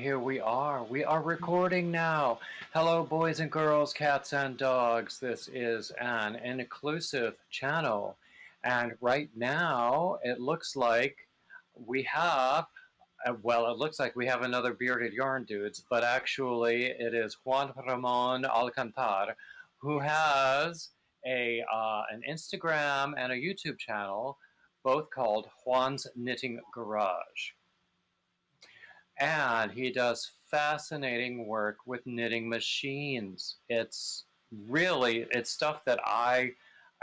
here we are. We are recording now. Hello, boys and girls, cats and dogs. This is an inclusive channel. And right now, it looks like we have, it looks like we have another bearded yarn dudes, but actually, it is Juan Ramon Alcantar who has an Instagram and a YouTube channel, both called Juan's Knitting Garage. And he does fascinating work with knitting machines. It's stuff that I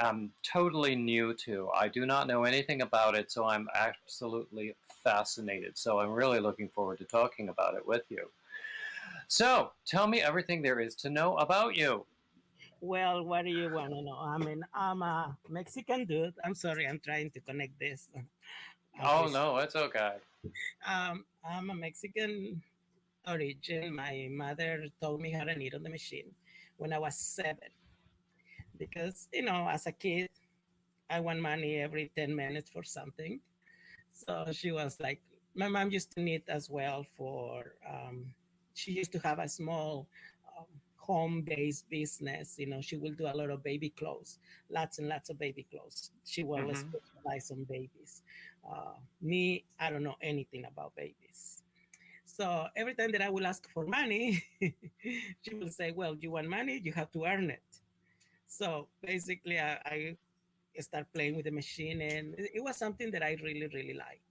am totally new to. I do not know anything about it, so I'm absolutely fascinated. So I'm really looking forward to talking about it with you. So tell me everything there is to know about you. Well, what do you want to know? I mean, I'm a Mexican dude. I'm sorry, I'm trying to connect this. Oh, no, it's okay. I'm a Mexican origin. My mother taught me how to knit on the machine when I was 7. Because, as a kid, I want money every 10 minutes for something. So she was like, my mom used to knit as well she used to have a small home-based business. She will do a lot of baby clothes, lots and lots of baby clothes. She will Mm-hmm. specialize on babies. Me, I don't know anything about babies. So every time that I will ask for money, she will say, well, you want money, you have to earn it. So basically, I start playing with the machine, and it was something that I really, really liked.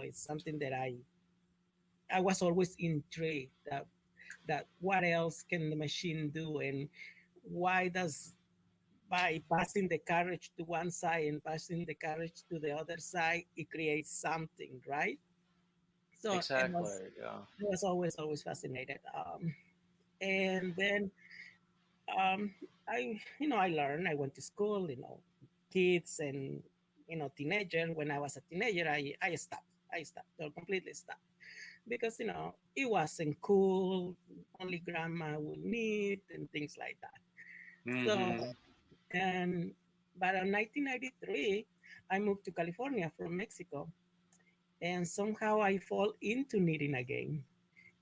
It's something that I was always intrigued that what else can the machine do, and why does by passing the carriage to one side and passing the carriage to the other side, it creates something, right? So Exactly, yeah. I was always fascinated. And then um, I learned. I went to school. Kids and teenager. When I was a teenager, I stopped. I stopped. Or completely stopped because it wasn't cool. Only grandma will knit and things like that. So Mm-hmm. and but in 1993, I moved to California from Mexico, and somehow I fall into knitting again.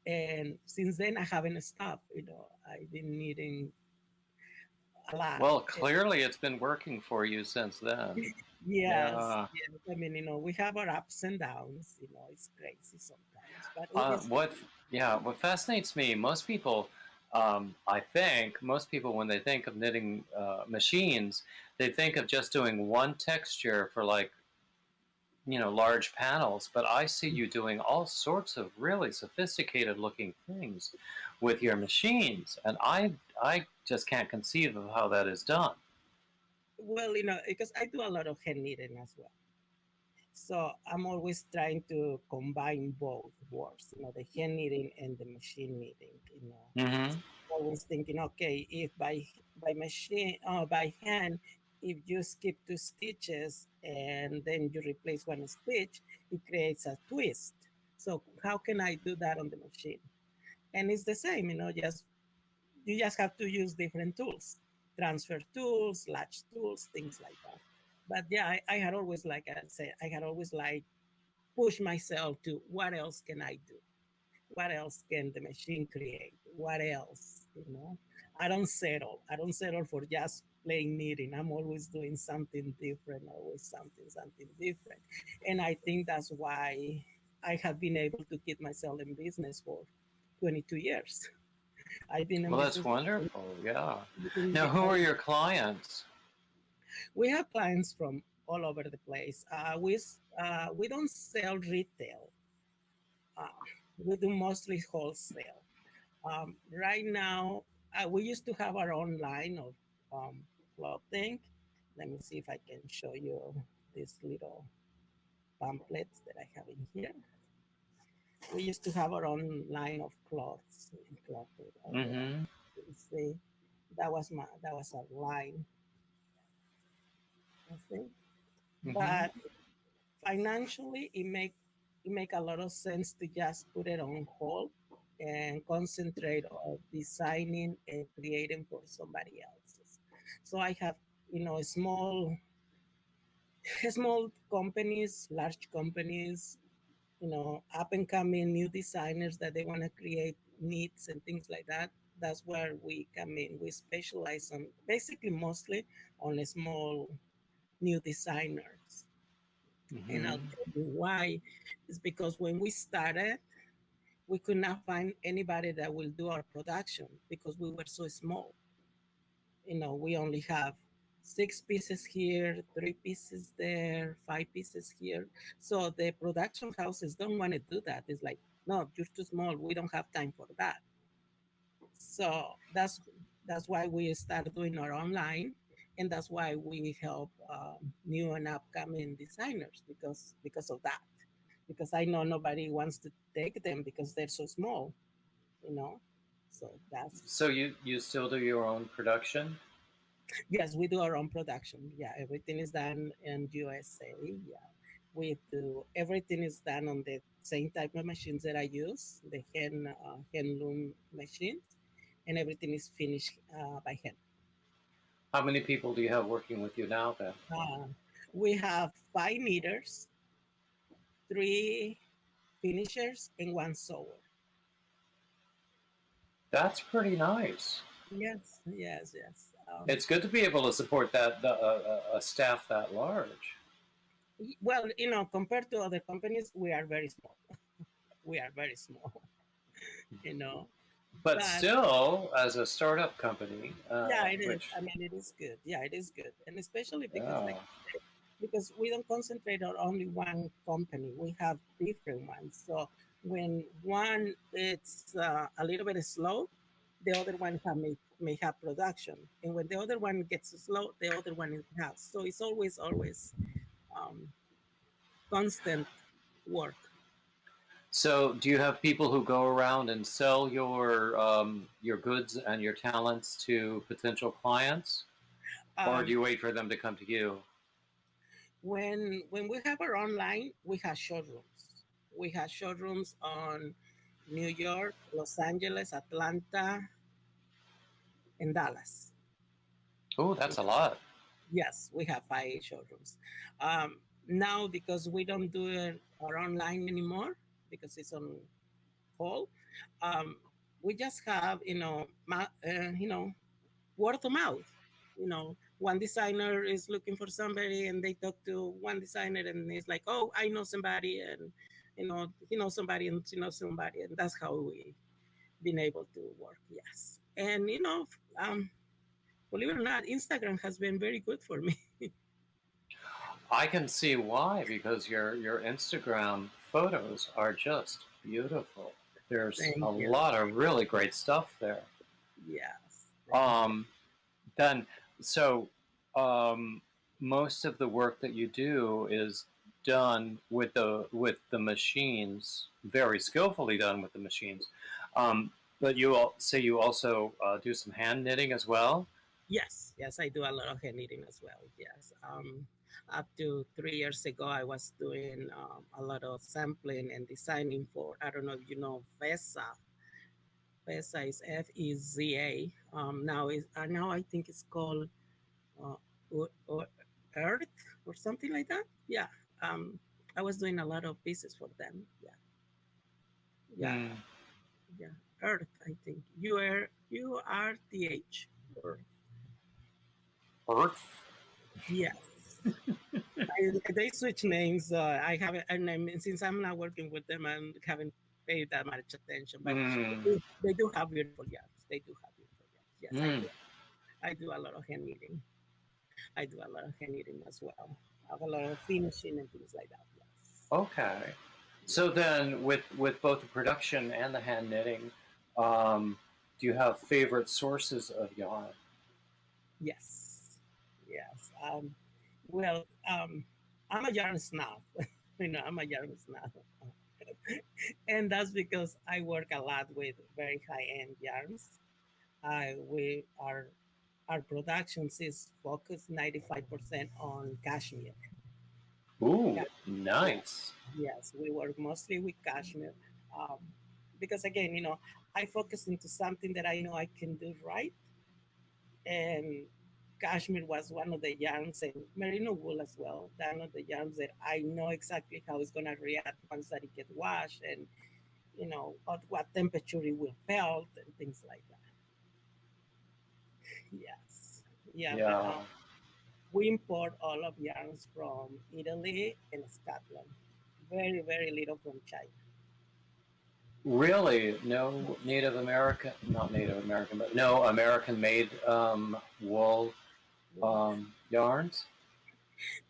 And since then, I haven't stopped. I've been knitting a lot. Well, clearly it's been working for you since then. Yes, Yeah. yes. I mean, we have our ups and downs. It's crazy sometimes, but it is What, yeah, what fascinates me, I think, most people, when they think of knitting machines, they think of just doing one texture for large panels. But I see you doing all sorts of really sophisticated looking things with your machines, and I just can't conceive of how that is done. well, because I do a lot of hand knitting as well. So I'm always trying to combine both works, the hand knitting and the machine knitting. Mm-hmm. Always thinking, okay, if by hand, if you skip 2 stitches and then you replace one stitch, it creates a twist. So how can I do that on the machine? And it's the same, just you just have to use different tools, transfer tools, latch tools, things like that. But yeah, I had always, like I said, I had always like push myself to what else can I do? What else can the machine create? What else? I don't settle. I don't settle for just plain knitting. I'm always doing something different, always something different. And I think that's why I have been able to keep myself in business for 22 years. I've been in Well, that's business. wonderful. Yeah. Now, who are I, your clients? we have clients from all over the place. We don't sell retail. Uh, we do mostly wholesale. Right now, we used to have our own line of clothing. Let me see if I can show you these little pamphlets that I have in here. We used to have our own line of clothes and clothing. Mm-hmm. You see, that was our line. I think, Mm-hmm. but financially, it make a lot of sense to just put it on hold and concentrate on designing and creating for somebody else's. So I have, small companies, large companies, up and coming new designers that they want to create needs and things like that. That's where we come in. We specialize on basically mostly on small new designers. And I'll Hmm. tell you why. It's because when we started, we could not find anybody that will do our production because we were so small. We only have 6 pieces here, 3 pieces there, 5 pieces here. So the production houses don't want to do that. It's like, no, you're too small. We don't have time for that. So that's why we start doing our online, and that's why we help new and upcoming designers because of that. Because I know nobody wants to take them because they're so small, you know. So that's So you still do your own production? yes, we do our own production. Yeah, everything is done in USA. Yeah, we do everything is done on the same type of machines that I use, the hand loom machines, and everything is finished by hand. How many people do you have working with you now then? Uh, we have 5 knitters, 3 finishers, and 1 sewer. That's pretty nice. Yes, yes, yes. It's good to be able to support a staff that large. Well, compared to other companies, we are very small. We are very small, you know. But But still, as a startup company, yeah, it is. which I mean, it is good. Yeah, it is good, and especially because, oh, like, because we don't concentrate on only one company. We have different ones. So when one it's a little bit slow, the other one may have production, and when the other one gets slow, the other one has. So it's always um, constant work. so do you have people who go around and sell your goods and your talents to potential clients, or do Um, you wait for them to come to you? when we have our online, we have showrooms. We have showrooms on New York, Los Angeles, Atlanta, and Dallas. Oh, We that's a have, lot. yes, we have 5 showrooms. Now, because we don't do it our online anymore, because it's on hold, um, we just have word of mouth. One designer is looking for somebody, and they talk to one designer, and it's like, oh, I know somebody, and he knows somebody, and she knows somebody, and that's how we been able to work. Yes, and believe it or not, Instagram has been very good for me. I can see why, because your Instagram photos are just beautiful. There's a Thank you. lot of really great stuff there. Yes, thank you. Um, then, so um, most of the work that you do is done with the machines, very skillfully done with the machines. Um, but say you also do some hand knitting as well. Yes, yes, I do a lot of hand knitting as well. Yes, up to 3 years ago, I was doing a lot of sampling and designing for. I don't know if you know VESA. VESA is FEZA. Now I think it's called uh, or Earth or something like that. Yeah. Um, I was doing a lot of pieces for them. Yeah, yeah, Hmm. yeah. Earth, I think. URTH. Earth. Earth. Yes. They switch names. I haven't, and I mean, since I'm not working with them, I haven't paid that much attention. But Hmm. they do have beautiful yarns. They do have beautiful yarns. Yes, I Hmm. do. I do a lot of hand knitting. I do a lot of hand knitting as well. I have a lot of finishing and things like that. Yes. Okay. So Yes. then, with both the production and the hand knitting, um, do you have favorite sources of yarn? Yes. Yes. Well, I'm a yarn snob. I'm a yarn snob. And that's because I work a lot with very high end yarns. We our productions is focused 95% on cashmere. Ooh, Yeah, nice. yes, we work mostly with cashmere. Um, because again, I focus into something that I know I can do right, and Cashmere was one of the yarns, and merino wool as well. One of the yarns that I know exactly how it's gonna react once that it get washed, and at what temperature it will melt and things like that. Yes, yeah, but Yeah. we import all of yarns from Italy and Scotland. Very, very little from China. Really, no Native American, not Native American, but no American-made wool yarns.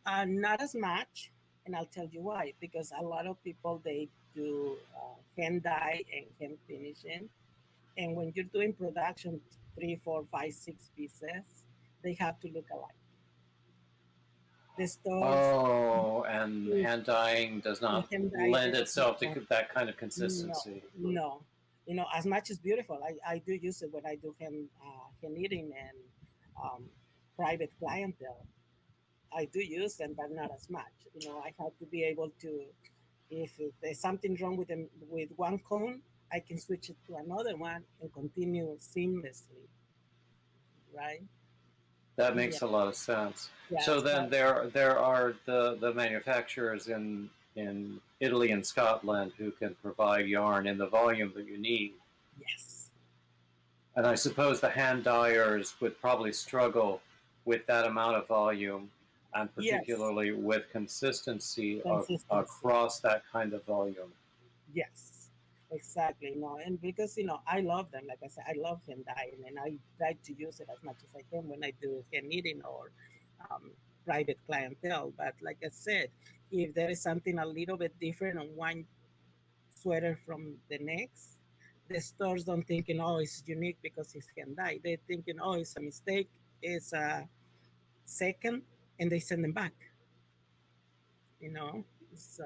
Not as much, and I'll tell you why. Because a lot of people they do hand dye and hand finishing, and when you're doing production, three, four, five, six pieces, they have to look alike. The stores, Oh, and mm, hand dyeing does the not hand dye lend does itself to not. that kind of No, consistency. no. As much as beautiful, I do use it when I do hand knitting and um, private clientele. I do use them, but not as much. I have to be able to, if there's something wrong with one cone, I can switch it to another one and continue seamlessly, right? That Yeah, makes a lot of sense. So yes, then but there are the manufacturers in Italy and Scotland who can provide yarn in the volume that you need. yes, And I suppose the hand dyers would probably struggle with that amount of volume and yes, particularly with consistency consistency. across that kind of volume. Yes, exactly. No, and because I love them. Like I said, I love hand dyeing, and I try to use it as much as I can when I do hand knitting or um, private clientele. But like I said, if there is something a little bit different on one sweater from the next, the stores don't thinking, oh, it's unique because it's hand dyed. They're thinking, oh, it's a mistake. It's a second, and they send them back. You know, so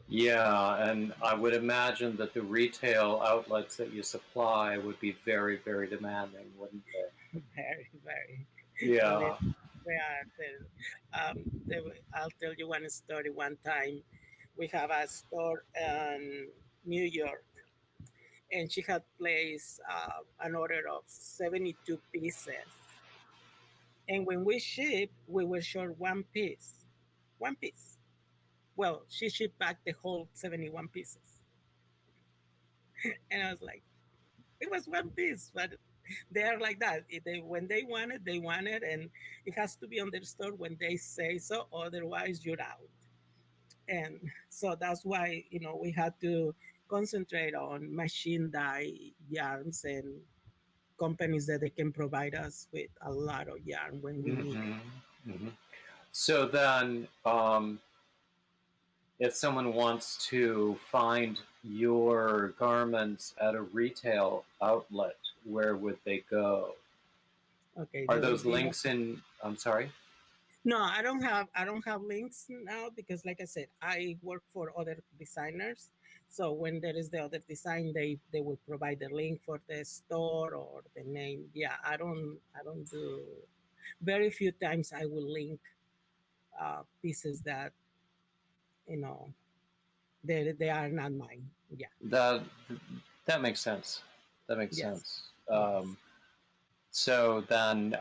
Yeah, and I would imagine that the retail outlets that you supply would be very, very demanding, wouldn't they? very, very. And Yeah. they are. I'll tell you one story. One time, we have a store in New York, and she had placed an order of 72 pieces. And when we shipped, we were short one piece. One piece. Well, she shipped back the whole 71 pieces. And I was like, it was one piece, but they are like that. When they want it, and it has to be on their store when they say so. Otherwise, you're out. And so that's why we had to concentrate on machine dye yarns and companies that they can provide us with a lot of yarn when we need it. Hmm. Hmm. So then, if someone wants to find your garments at a retail outlet, where would they go? Okay, Are there will those be links in? I'm sorry. no. I don't have links now because, like I said, I work for other designers. So when there is the other design, they will provide the link for the store or the name. Yeah, I don't do. Very few times I will link pieces that you know they are not mine. Yeah. That that makes sense. That makes Yes. sense. Yes. So then,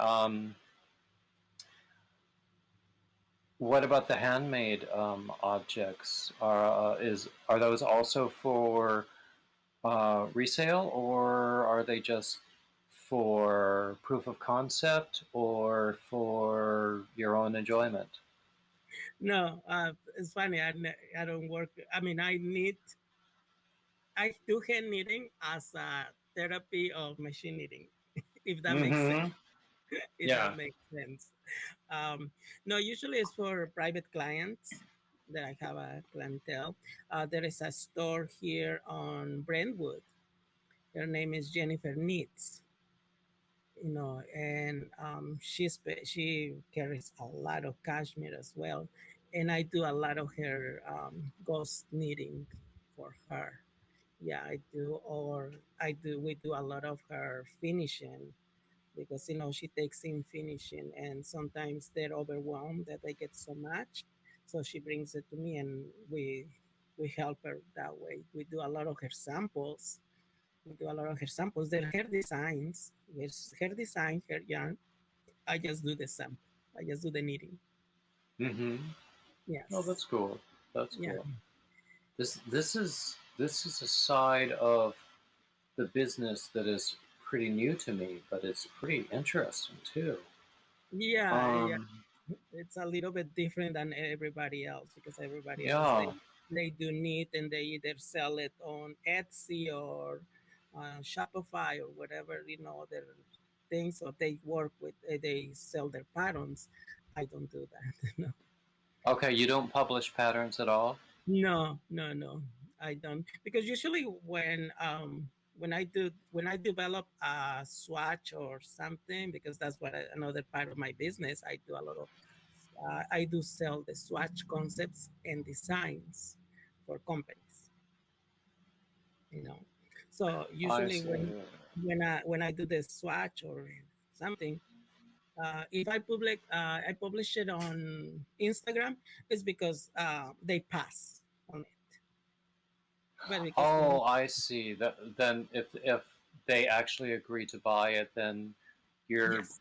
what about the handmade objects? Are those also for resale, or are they just for proof of concept, or for your own enjoyment? No, it's funny. I don't work. I mean, I do hand knitting as a therapy of machine knitting, if that makes sense. Mm-hmm. If that Yeah. makes sense. Um, no, usually it's for private clients that I have a clientele. There is a store here on Brentwood. Her name is Jennifer Knits. And she carries a lot of cashmere as well, and I do a lot of her ghost knitting for her. Yeah, I do, or we do a lot of her finishing because she takes in finishing, and sometimes they're overwhelmed that they get so much, so she brings it to me, and we help her that way. We do a lot of her samples. We do a lot of her samples. They're her designs. Her design, her yarn. I just do the sample. I just do the knitting. Mm-hmm. Oh, Yes. that's cool. That's Yeah. cool. This is a side of the business that is pretty new to me, but it's pretty interesting too. Yeah. Yeah. Um, It's a little bit different than everybody else because everybody else yeah. they do knit and they either sell it on Etsy or Shopify or whatever their things, or they work with they sell their patterns. I don't do that. No. Okay, you don't publish patterns at all? No, no, no. I don't, because usually when I develop a swatch or something, because that's another part of my business. I do sell the swatch concepts and designs for companies. You know, so I usually see. when I do the swatch or something, if I publish it on Instagram, it's because they pass on it. But because Oh, I see. That then if they actually agree to buy it, then you're yes,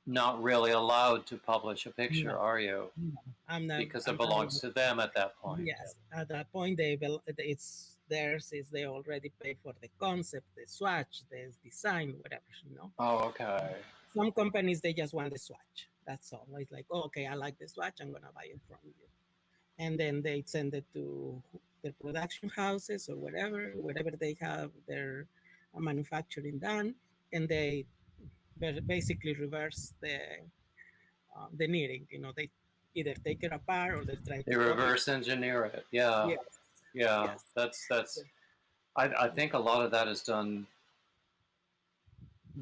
not really allowed to publish a picture, no, are you? no, I'm not. Because it I'm not belongs able. to them at that point. Yes, at that point it's theirs. Is they already pay for the concept, the swatch, the design, whatever. Oh, okay. Some companies they just want the swatch. That's all. It's like, oh, okay, I like the swatch. I'm gonna buy it from you, and then they send it to their production houses or wherever they have their manufacturing done, and they basically reverse the knitting. They either take it apart or they try They to copy. reverse engineer it. Yeah, Yes, yeah. yes, That's. I think a lot of that is done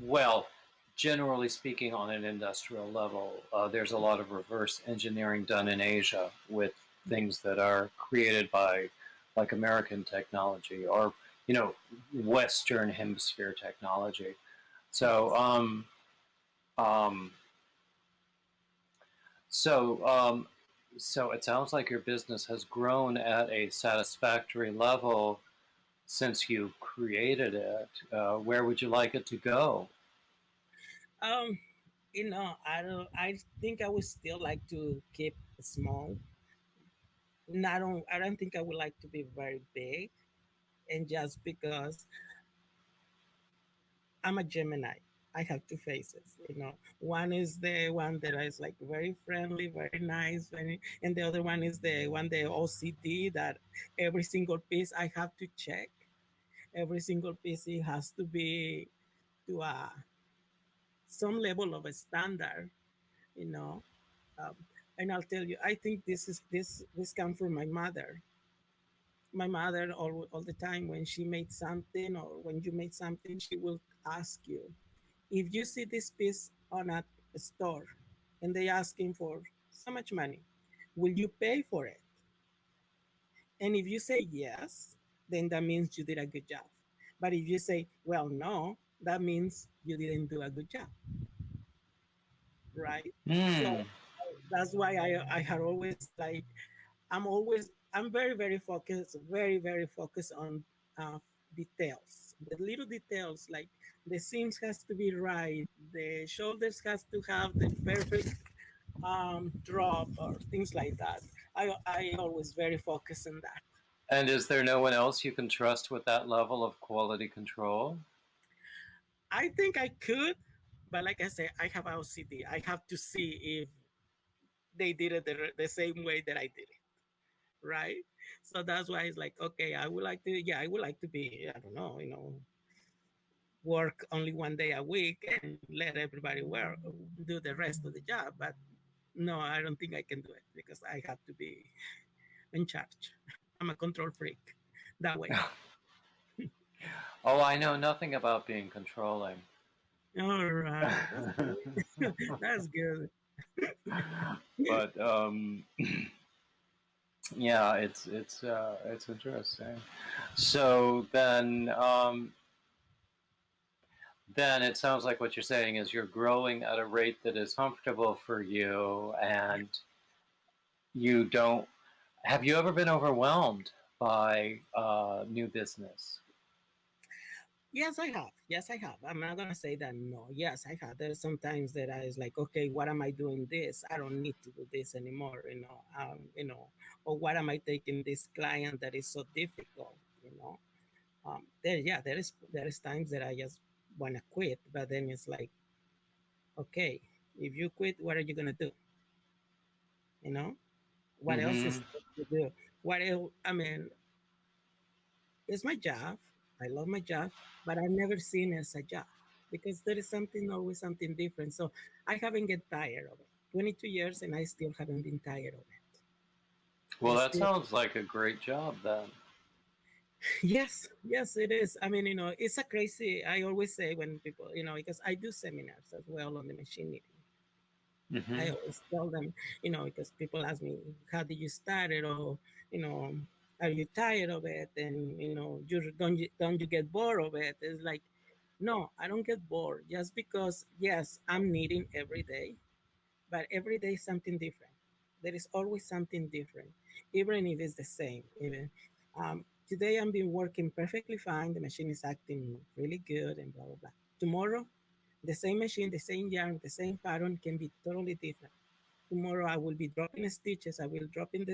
well. Generally speaking, on an industrial level, there's a lot of reverse engineering done in Asia with things that are created by, like American technology or Western Hemisphere technology. So, yes. um, so, um, so it sounds like your business has grown at a satisfactory level since you created it. Where would you like it to go? Um, I don't. I think I would still like to keep small. I don't think I would like to be very big, and just because I'm a Gemini. I have two faces. One is the one that is like very friendly, very nice, and the other one is the OCD that every single piece I have to check. Every single piece it has to be to some level of a standard, you know. Um, and I'll tell you, I think this comes from my mother. My mother all the time when she made something or when you made something, she will ask you, if you see this piece on a store and they asking for so much money, will you pay for it? And if you say yes, then that means you did a good job. But if you say, well, no, that means you didn't do a good job, right? So Hmm. that's why I had always like I'm very very focused, very very focused on uh, details, the little details, like the seams has to be right, the shoulders has to have the perfect drop or things like that. I always very focused on that. And is there no one else you can trust with that level of quality control? I think I could, but like I say, I have OCD. I have to see if they did it the same way that I did it, right? So that's why it's like, okay, I would like to be, I don't know, work only one day a week and let everybody do the rest of the job. But no, I don't think I can do it because I have to be in charge. I'm a control freak that way. Oh, I know nothing about being controlling. All right, that's good. That's good. But yeah, it's interesting. So then it sounds like what you're saying is you're growing at a rate that is comfortable for you, and you don't. Have you ever been overwhelmed by new business? Yes, I have. Yes, I have. I'm not gonna say that no. Yes, I have. There's sometimes that I was like, okay, what am I doing this? I don't need to do this anymore. Or what am I taking this client that is so difficult? There is times that I just wanna quit, but then it's like, okay, if you quit, what are you gonna do? You know, what else is Mm-hmm. there to do? What else? I mean, it's my job. I love my job, but I've never seen it as a job because there is something always something different. So I haven't get tired of it. 22 years and I still haven't been tired of it. Well, I that still sounds like a great job then. yes, yes, it is. I mean, it's a crazy. I always say when people, because I do seminars as well on the machine learning. I Mm-hmm. always tell them, because people ask me, how did you start it? Or, you know, are you tired of it? And, don't you get bored of it? It's like, no, I don't get bored just because, yes, I'm knitting every day, but every day is something different. There is always something different, even if it's the same. Today I'm been working perfectly fine. The machine is acting really good and blah, blah, blah. Tomorrow, the same machine, the same yarn, the same pattern can be totally different. Tomorrow I will be dropping stitches. I will drop in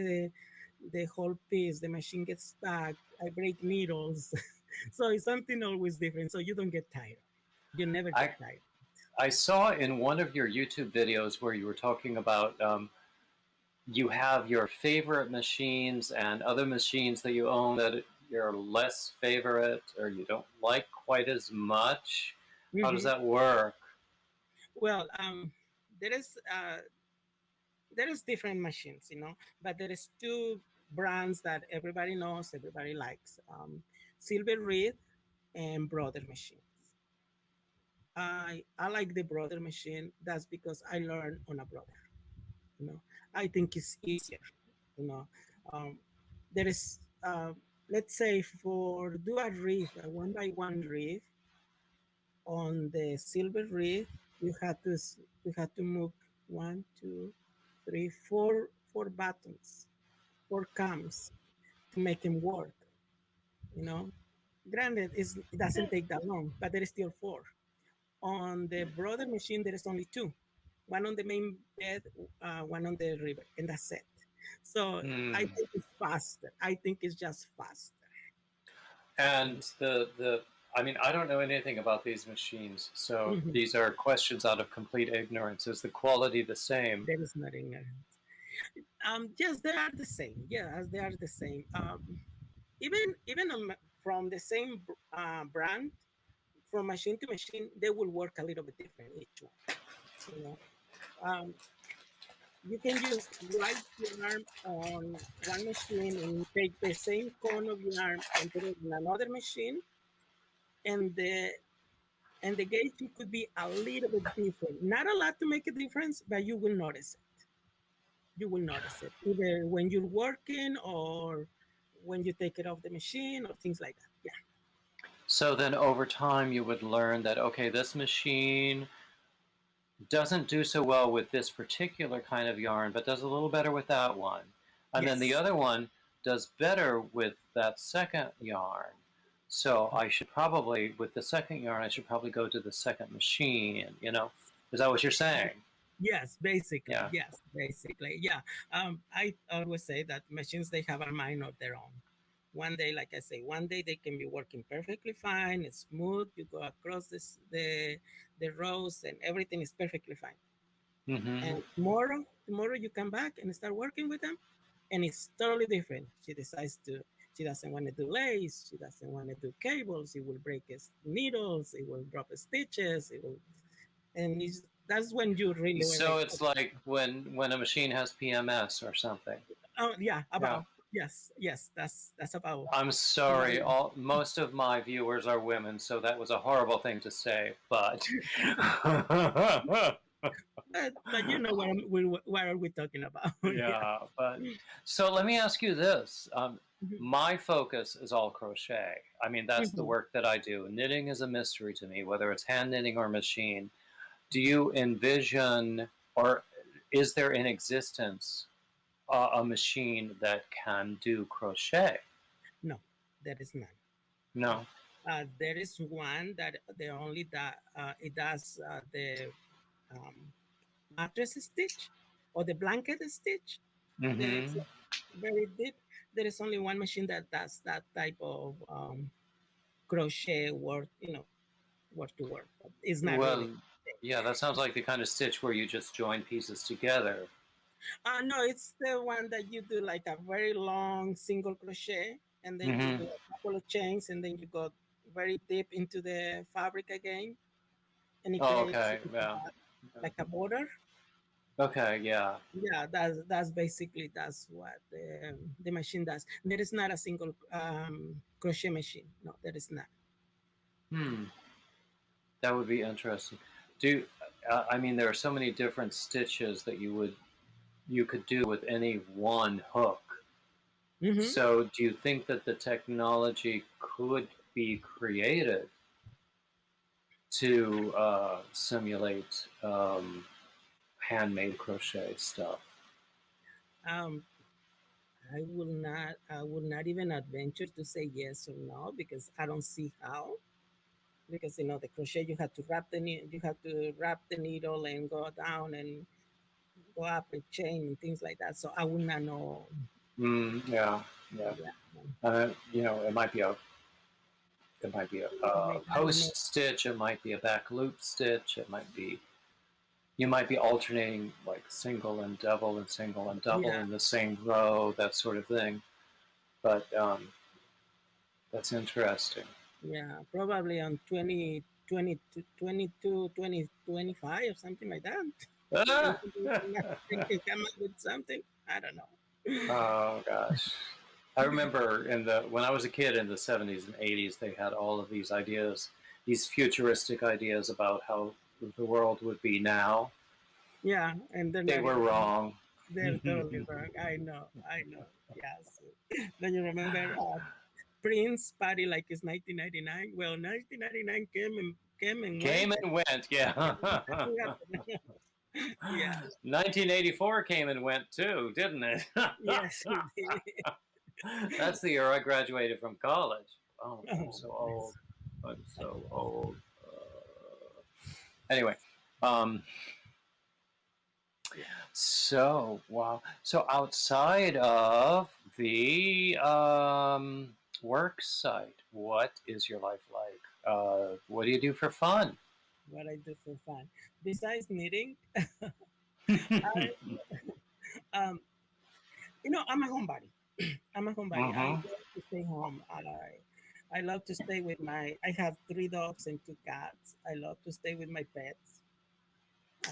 the whole piece. The machine gets stuck. I break needles. So it's something always different. So you don't get tired. You never get I tired. I saw in one of your YouTube videos where you were talking about you have your favorite machines and other machines that you own that you're less favorite or you don't like quite as much. How does Hmm. that work? Well, there is uh, there is different machines, but there is two brands that everybody knows, everybody likes: Silver Reed and Brother Machines. I like the Brother machine. That's because I learned on a brother. You know, I think it's easier. You know, um, there is let's say for do a reef, a one by one reef on the silver reef, you have to move one, two, three, four buttons, four cams to make them work. You know, granted, it doesn't take that long, but there is still four. On the brother machine, there is only two, one on the main bed, one on the river, and that's it. So I Hmm. think it's faster. I think it's just faster. And I mean, I don't know anything about these machines, so Mhm. these are questions out of complete ignorance. Is the quality the same? There is nothing. Yes, they are the same. Yes, they are the same. Even from the same brand, from machine to machine, they will work a little bit different each one. You know, um, you can use white yarn on one machine and take the same cone of yarn and put it in another machine, and the gauge could be a little bit different. Not a lot to make a difference, but you will notice it. You will notice it either when you're working or when you take it off the machine or things like that. Yeah. So then over time, you would learn that, okay, this machine doesn't do so well with this particular kind of yarn, but does a little better with that one. And then the Yes. other one does better with that second yarn. So I should probably, with the second yarn, I should probably go to the second machine, you know? Is that what you're saying? Yes, basically. Yeah. Yes, basically. Yeah. I always say that machines they have a mind of their own. One day, like I say, one day they can be working perfectly fine, it's smooth. You go across the rows and everything is perfectly fine. Mm-hmm. And tomorrow you come back and start working with them, and it's totally different. She doesn't want to do lace. She doesn't want to do cables. It will break his needles. It will drop his stitches. And that's when you really were So like, it's like when a machine has PMS or something. oh yeah, Yeah. about yes, yes, that's I'm about sorry. it. All most of my viewers are women, so that was a horrible thing to say. But But you know what are we talking about? Yeah. yeah. But so let me ask you this. Mhm. My focus is all crochet. I mean, that's the Mhm. work that I do. Knitting is a mystery to me, whether it's hand knitting or machine. Do you envision, or is there in existence, a machine that can do crochet? No, that is none. No. There is one that the only that it does the um, mattress stitch or the blanket stitch. There's Mm-hmm. very deep. There is only one machine that does that type of crochet work, word to word. But it's not really. Well, yeah, that sounds like the kind of stitch where you just join pieces together. No, it's the one that you do like a very long single crochet, and then you Mm-hmm. do a couple of chains, and then you go very deep into the fabric again, and it Oh, creates okay. Yeah. like a border. Okay. Yeah. Yeah, that's basically that's what the machine does. There is not a single crochet machine. No, there is not. Hmm. That would be interesting. Do I mean there are so many different stitches that you could do with any one hook. Mm-hmm. So, do you think that the technology could be created to simulate handmade crochet stuff? Um, I will not even adventure to say yes or no because I don't see how. Because the crochet you have to you have to wrap the needle and go down and go up and chain and things like that. So I would not know. Yeah, yeah. Yeah, It might be a, I mean, I don't know. post stitch. It might be a back loop stitch. It might be you might be alternating like single and double Yeah, in the same row, that sort of thing. But that's interesting. yeah, probably on 2025 or something like that. Maybe Ah! they can come up with something. I don't know. Oh gosh. I remember when I was a kid in the 70s and 80s, they had all of these ideas, these futuristic ideas about how the world would be now. Yeah, and they're They not were even. wrong. They're totally wrong. I know. Yes. Then you remember Prince party like it's 1999. Well, 1999 came and went. Came and went, yeah. Nothing happened. Yeah. 1984 came and went too, didn't it? Yes, it did. That's the year I graduated from college. Oh, I'm Oh, so nice. old. I'm so old. Anyway, um, Yeah. so wow. So outside of the work site, what is your life like? What do you do for fun? What I do for fun. Besides knitting, um, I'm a homebody. I'm a homebody. I Mm-hmm. love to stay home. I love to stay with I have three dogs and two cats. I love to stay with my pets.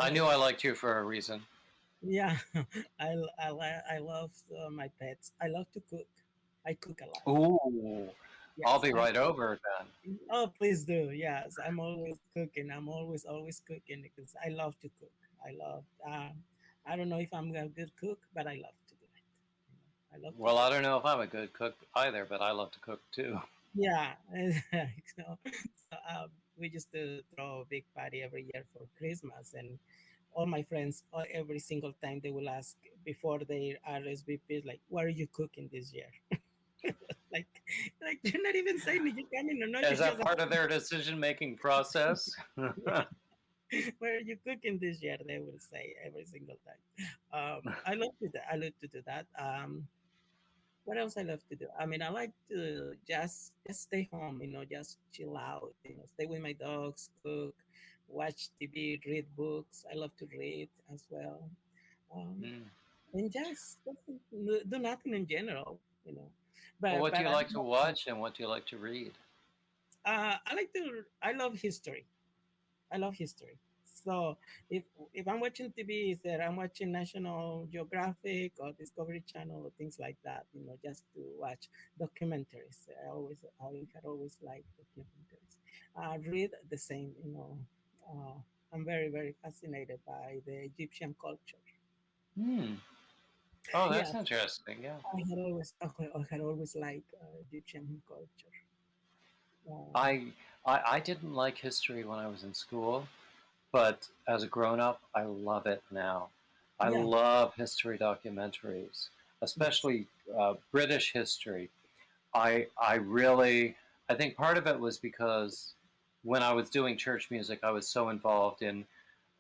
I I knew I liked you for a reason. Yeah, I love my pets. I love to cook. I cook a lot. Ooh, I'll Yes. be right over then. Oh, please do. Yes, I'm always cooking. I'm always cooking because I love to cook. I love. I don't know if I'm a good cook, but I love to do it. I love to Well, I cook. don't know if I'm a good cook either, but I love to cook too. Yeah. So, we used to throw a big party every year for Christmas, and all my friends, every single time they will ask before their RSVP, like, "What are you cooking this year?" like, like you're not even saying if you're coming or not. You Is that just part of their decision-making process? "Where are you cooking this year?" They will say every single time. I love to do, I love to do that. What else I love to do? I mean, I like to just stay home, just chill out, stay with my dogs, cook, watch TV, read books. I love to read as well, um, Mm. and just do nothing in general. Well, But what do you I like to watch and what do you like to read? I love history. I love history. So if I'm watching TV, is that I'm watching National Geographic or Discovery Channel or things like that, just to watch documentaries. I had always liked documentaries. Read the same. I'm very very fascinated by the Egyptian culture. Hmm. Oh, Yeah, that's interesting. Yeah. I had always liked Egyptian culture. Um, I, I didn't like history when I was in school, but as a grown-up, I love it now. I yeah, love history documentaries, yes, especially British history. I really. I think part of it was because when I was doing church music, I was so involved in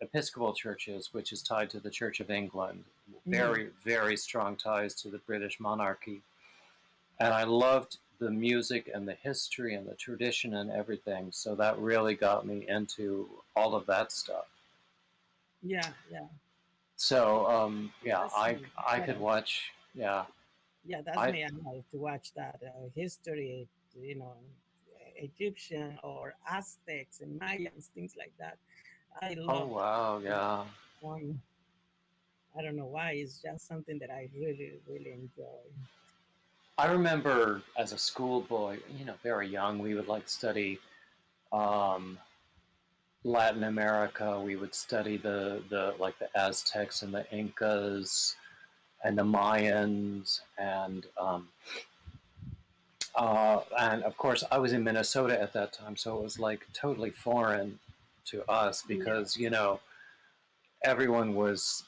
Episcopal churches, which is tied to the Church of England, Mm-hmm. very, very strong ties to the British monarchy. And I loved the music and the history and the tradition and everything. So that really got me into all of that stuff. Yeah, yeah. So yeah, That's me. I could watch. Yeah, Yeah, that's I me. I like to watch that history, you know, Egyptian or Aztecs and Mayans, things like that. I oh love that. wow, yeah. Um, I don't know why. It's just something that I really, really enjoy. I remember as a schoolboy, very young, we would like study um, Latin America. We would study the like the Aztecs and the Incas and the Mayans and of course I was in Minnesota at that time, so it was like totally foreign to us because Yes. everyone was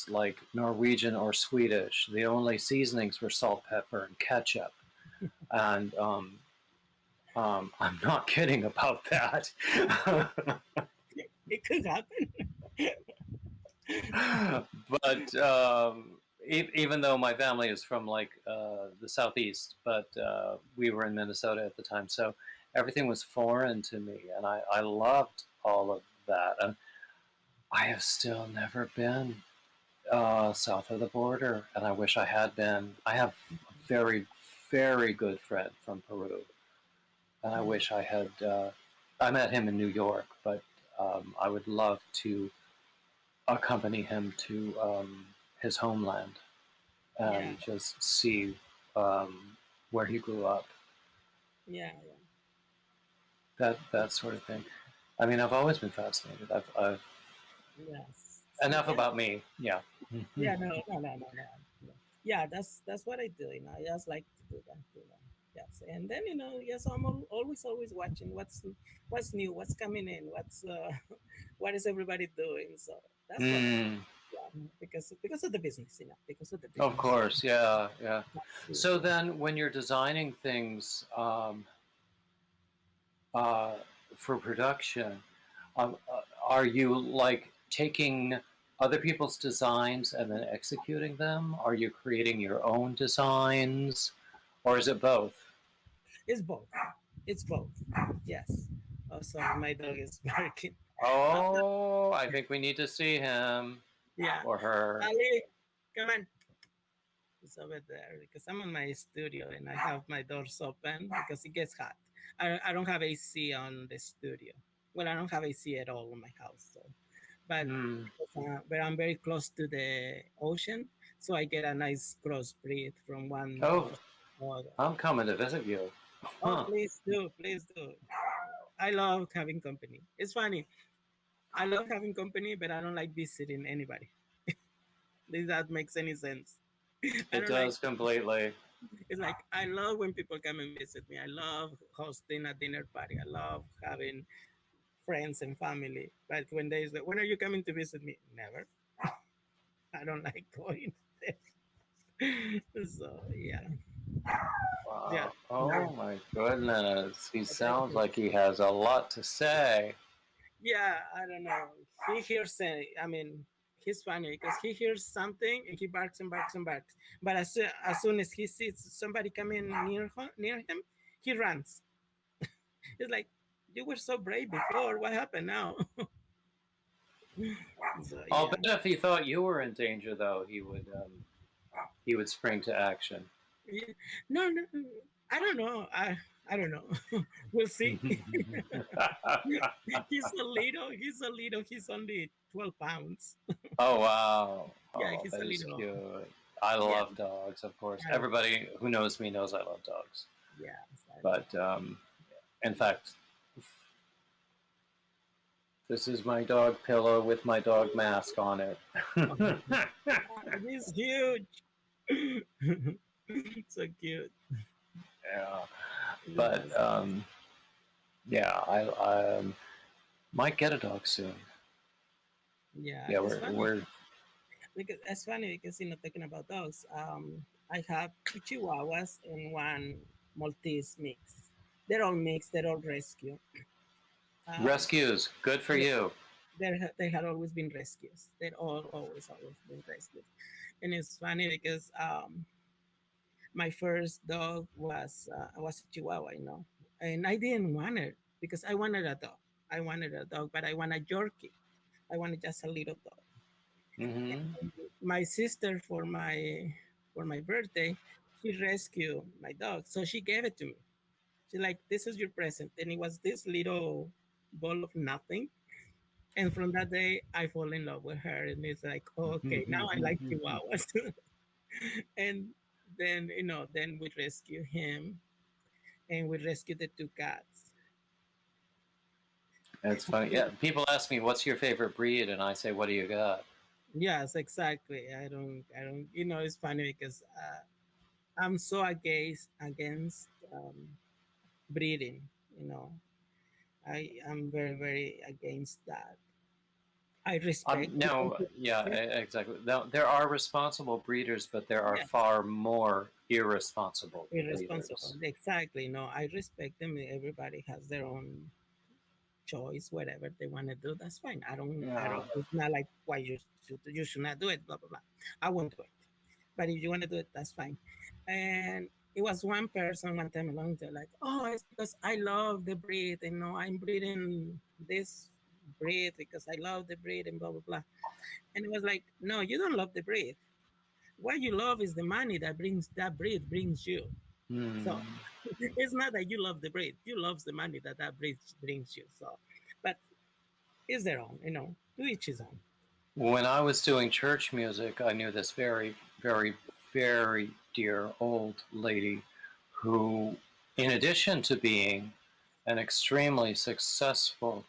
like Norwegian or Swedish. The only seasonings were salt, pepper, and ketchup, and I'm not kidding about that. It could happen. But even though my family is from like the southeast, but we were in Minnesota at the time, so everything was foreign to me, and I loved all of that. And I have still never been south of the border, and I wish I had been. I have a very, very good friend from Peru, and I Mm. wish I had. I met him in New York, but I would love to accompany him to his homeland Yeah, and just see where he grew up, yeah, that sort of thing. I mean, I've always been fascinated. I've yeah. Yes. enough Yeah. about me. Yeah. Yeah, no. Yeah, that's what I do. You know, I just like to do that. Yes, and then yes, I'm always watching what's new, what's coming in, what's what is everybody doing. So that's what. Mm, Yeah, because of the business, because of the of business. course. Yeah. Yeah. That's it. So then, when you're designing things uh, for production, are you like taking other people's designs and then executing them? Are you creating your own designs, or is it both? It's both. It's both. Yes. Oh, sorry, my dog is barking. Uh, Oh, I think we need to see him yeah, or her. Ali, come on. It's over there because I'm in my studio and I have my doors open because it gets hot. I don't have AC on the studio. Well, I don't have AC at all in my house. So, but Hmm. but I'm very close to the ocean, so I get a nice cross breathe from one Oh, ocean to the other. I'm coming to visit you. Oh, Huh. please do. I love having company. It's funny. I love having company, but I don't like visiting anybody. If that makes any sense. I It don't like. does completely. It's like I love when people come and visit me. I love hosting a dinner party. I love having friends and family. But when they say, "When are you coming to visit me?" Never. I don't like going there. So yeah. Wow. Oh my goodness. He I try to sounds be. like he has a lot to say. Yeah, I don't know. He hears. I mean, he's funny because he hears something and he barks and barks and barks. But as soon as he sees somebody coming near him, he runs. It's like you were so brave before. What happened now? So I'll yeah. bet if he thought you were in danger, though, he would spring to action. Yeah. No, no, I don't know. I don't know. We'll see. He's a little. He's only 12 pounds. Oh wow! Yeah, Oh, he's that a is little. cute. I Yeah, love dogs, of course. I love. Everybody who knows me knows I love dogs. Yes, I love. But in fact, this is my dog pillow with my dog mask on it. Oh, he's huge. So cute. Yeah, but Yes. yeah, I might get a dog soon. Yeah, Yeah, it's funny we're because talking about dogs. I have two Chihuahuas and one Maltese mix. They're all mixed. They're all rescue. Um, Rescues, good for yeah, you. they had always been rescues. They're all always been rescues. And it's funny because my first dog was a Chihuahua, and I didn't want it because I wanted a dog. I wanted a dog, but I want a Yorkie. I wanted just a little dog. Mm-hmm. And my sister for my birthday, she rescued my dog, so she gave it to me. She like, this is your present, and it was this little ball of nothing. And from that day, I fall in love with her, and it's like, oh, okay, now I like Chihuahuas. And then then we rescue him, and we rescue the two cats. It's funny. Yeah, people ask me, "What's your favorite breed?" And I say, "What do you got?" Yes, exactly. I don't. It's funny because I'm so against breeding. You know, I am very very against that. I respect people No, who yeah, do it. exactly. Now, there are responsible breeders, but there are Yes, far more irresponsible irresponsible. breeders. Exactly. No, I respect them. Everybody has their own choice, whatever they want to do. That's fine. I don't. Yeah. It's not like why you should not do it. Blah blah blah. I won't do it. But if you want to do it, that's fine. And it was one person one time along there like, oh, it's because I love the breed, I'm breeding this breed because I love the breed and blah blah blah. And it was like, no, you don't love the breed. What you love is the money that breed brings you. So Hmm. it's not that you love the breed, you love the money that breed brings you. So, but it's their own, to each his own. When I was doing church music, I knew this very, very, very dear old lady who, in addition to being an extremely successful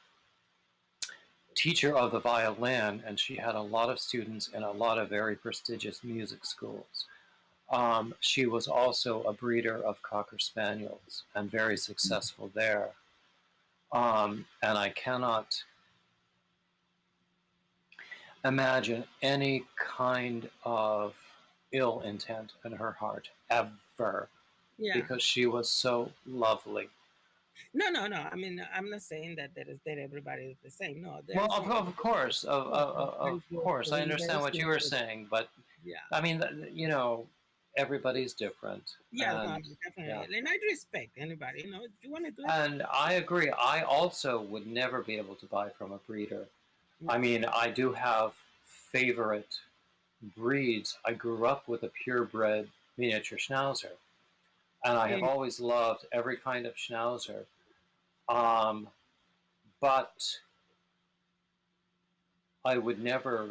teacher of the violin, and she had a lot of students in a lot of very prestigious music schools. She was also a breeder of Cocker Spaniels and very successful there. And I cannot imagine any kind of ill intent in her heart ever Yeah. because she was so lovely. No, no, no. I mean, I'm not saying that everybody is the same. No, Well, there's some of course, yeah, very of good, course, I understand very what you were simple. saying, but Yeah, I mean, everybody's different, yeah, no, and yeah, definitely. And I respect anybody. If you want to do it, and I agree. I also would never be able to buy from a breeder. no. I mean, I do have favorite breeds. I grew up with a purebred miniature schnauzer, and I have And always loved every kind of schnauzer. Um, but I would never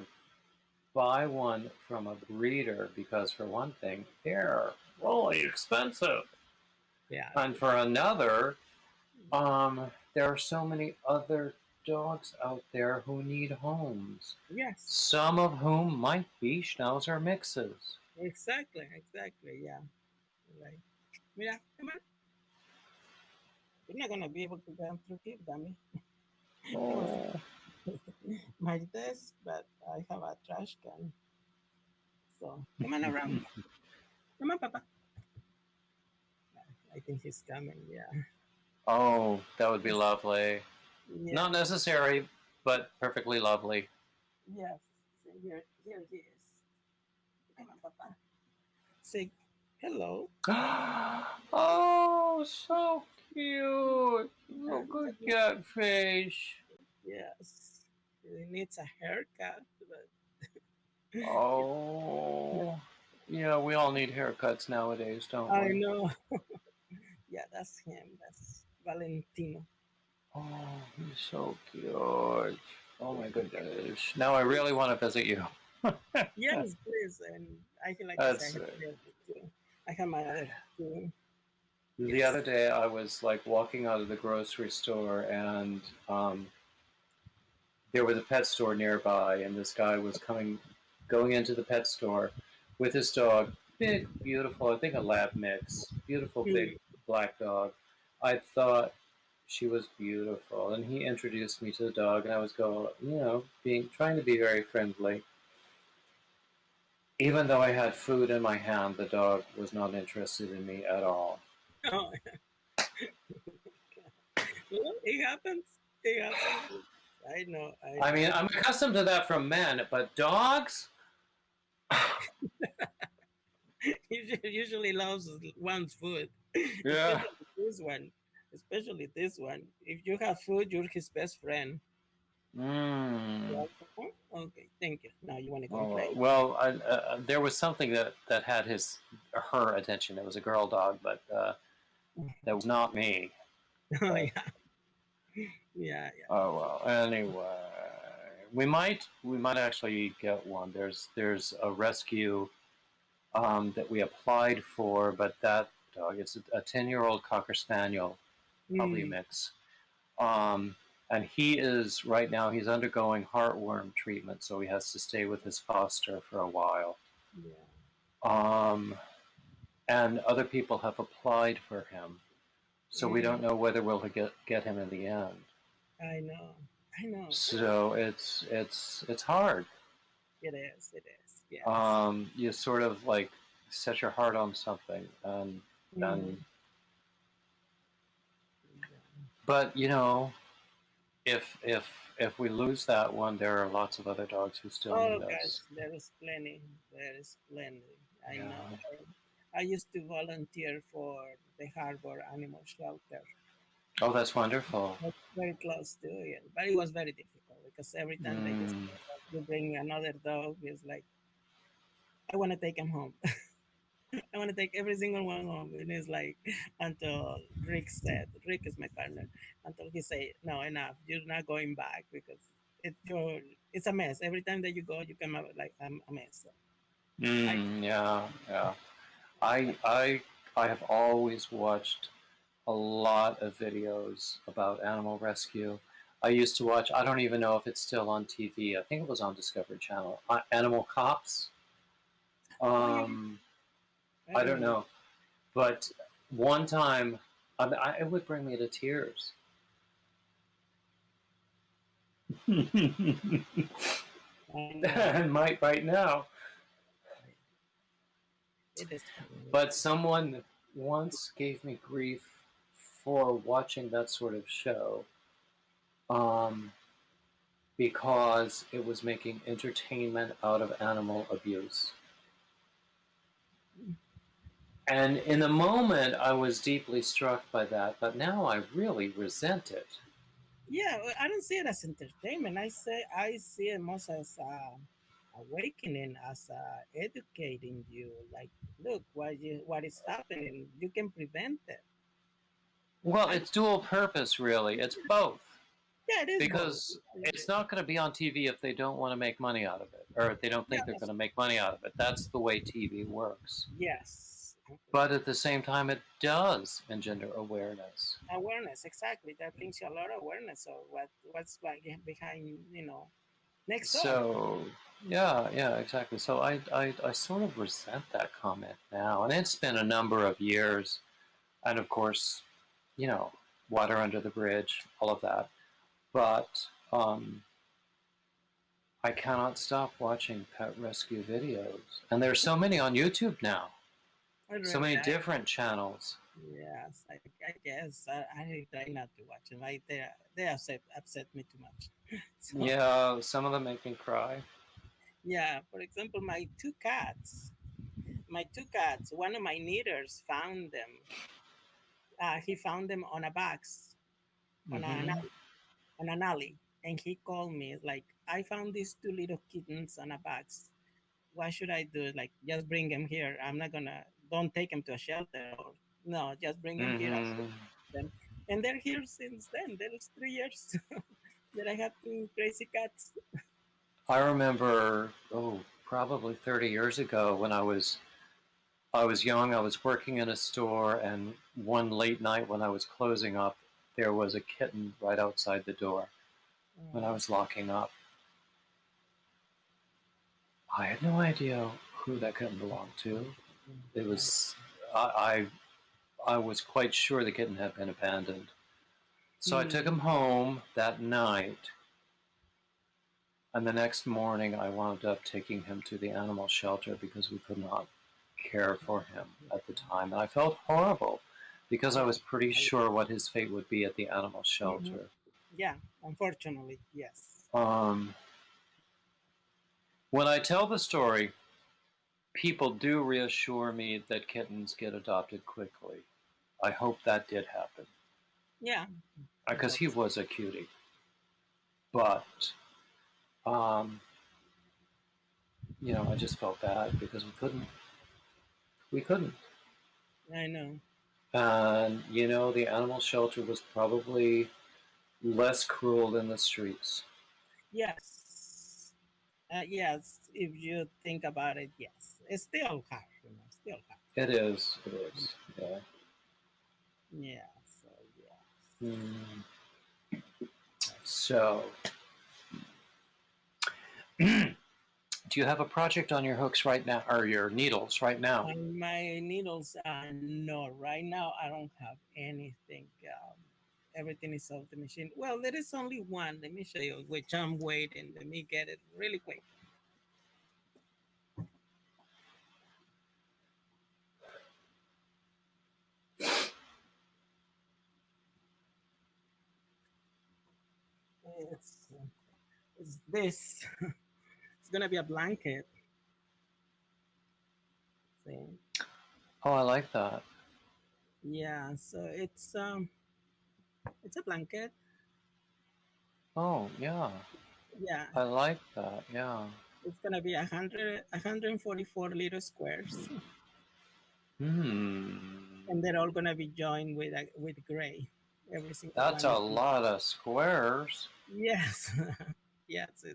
buy one from a breeder because, for one thing, they're really expensive, yeah, and for another, there are so many other dogs out there who need homes, yes, some of whom might be Schnauzer mixes. exactly, exactly. Yeah, right. Mira, come on. You're not gonna be able to come through here, dummy. It was Oh, my desk, but I have a trash can. So come on around. Come on, Papa. I think he's coming. Yeah. oh, that would be lovely. Yeah. Not necessary, but perfectly lovely. Yes. So here he is. Come on, Papa. Say hello. Oh, so cute. Yeah, Look at that face. yes. He needs a haircut, but Oh, yeah, we all need haircuts nowadays, don't I we? know. Yeah, that's him. That's Valentino. Oh, he's so cute. Oh my goodness. Now I really want to visit you. Yes, please. And I feel like I said, I That's have the other two. I have my other two the kids. other day I was like walking out of the grocery store and there was a pet store nearby and this guy was going into the pet store with his dog, big, beautiful, I think a lab mix, beautiful big Mm. black dog. I thought she was beautiful and he introduced me to the dog and I was being trying to be very friendly. Even though I had food in my hand, the dog was not interested in me at all. Oh, Well, it happens. It happens. I know. I I mean, know. I'm accustomed to that from men, but dogs? Usually loves one's food, Yeah. especially this one. Especially this one. If you have food, you're his best friend. Mm. Like, "Oh, okay, thank you. Now you want to Oh, complain? well, there was something that had her attention. It was a girl dog, but that was not me. Oh But yeah, yeah, yeah. oh well. Anyway, we might actually get one. There's a rescue that we applied for, but that dog, it's a 10-year-old Cocker Spaniel, probably a Mm, mix. Um, and he is right now. He's undergoing heartworm treatment, so he has to stay with his foster for a while. yeah. Um, and other people have applied for him, so we Mm, don't know whether we'll get him in the end. I know. I know. So it's hard. It is. It is. Yes. You sort of like set your heart on something, Mm, and yeah. but if we lose that one, there are lots of other dogs who still Oh need gosh, us. there is plenty. There is plenty. I Yeah. know. I used to volunteer for the harbor animal shelter. Oh, that's wonderful. That's very close to it, but it was very difficult because every time they just Mm. you bring another dog, it's like I want to take him home. I want to take every single one home. And it's like until Rick said, Rick is my partner, until he said, no, enough. You're not going back because it's a mess. Every time that you go, you come out like I'm a mess. So I Yeah, yeah. I have always watched a lot of videos about animal rescue. I used to watch. I don't even know if it's still on TV. I think it was on Discovery Channel. Animal Cops. oh yeah, Um, I I don't remember. know, but one time, it would bring me to tears. I know And might right now. it is funny. But someone once gave me grief for watching that sort of show, um, because it was making entertainment out of animal abuse. And in the moment, I was deeply struck by that, but now I really resent it. Yeah, well, I don't see it as entertainment. I see it most as awakening, as educating you. Like, look, what is happening? You can prevent it. Well, I it's dual purpose, really. It's both. Yeah, it is both. Because It it's is. not going to be on TV if they don't want to make money out of it, or if they don't Yeah, think they're going to make money out of it. That's the way TV works. yes. But at the same time, it does engender awareness. Awareness, exactly. That brings you a lot of awareness of what's behind, next door. So, yeah, yeah, exactly. So I sort of resent that comment now. And it's been a number of years. And of course, you know, water under the bridge, all of that. But um, I cannot stop watching pet rescue videos. And there's so many on YouTube now, I so really, many different channels. yes, I guess I try not to watch them. They upset me too much. So Yeah, some of them make me cry. yeah, for example, my two cats. One of my knitters found them. He found them on a box on an Hmm. on an alley, and he called me like, I found these two little kittens on a box. What should I do? Like, just bring them here. I'm not gonna. Don't take them to a shelter or no. Just bring them here. I'll Hmm. take them. And they're here since then. There's 3 years that I have two crazy cats. I remember, probably 30 years ago when I was young. I was working in a store, and one late night when I was closing up, there was a kitten right outside the door when I Oh, was locking up. I had no idea who that kitten belonged to. It I, was I was quite sure the kitten had been abandoned. So I took mm, him home that night, and the next morning I wound up taking him to the animal shelter because we could not care for him at the time. And I felt horrible because I Yeah. was pretty sure what his fate would be at the animal Mhm. shelter. Yeah, unfortunately, yes. Um, when I tell the story, people do reassure me that kittens get adopted quickly. I hope that did happen Yeah, I because hope he so. was a cutie. But um, I just felt bad because we couldn't. We couldn't. I know. And the animal shelter was probably less cruel than the streets. Yes. Yes, if you think about it, yes. It's still hard, still hard. It is. It is. Yeah. Yeah, so yes. Mm. That's So, do you have a project on your hooks right now, or your needles right now? on my needles, no, right now I don't have anything. Everything is off the machine. Well, there is only one. Let me show you, which I'm waiting. Let me get it really quick. It's, it's this. It's gonna be a blanket. See? Oh, I like that. Yeah, so it's a blanket. Oh, yeah. Yeah, I like that. Yeah. it's gonna be 144 little squares, Hmm. and they're all gonna be joined with gray. Every single That's one a is. lot of squares. Yes, yes,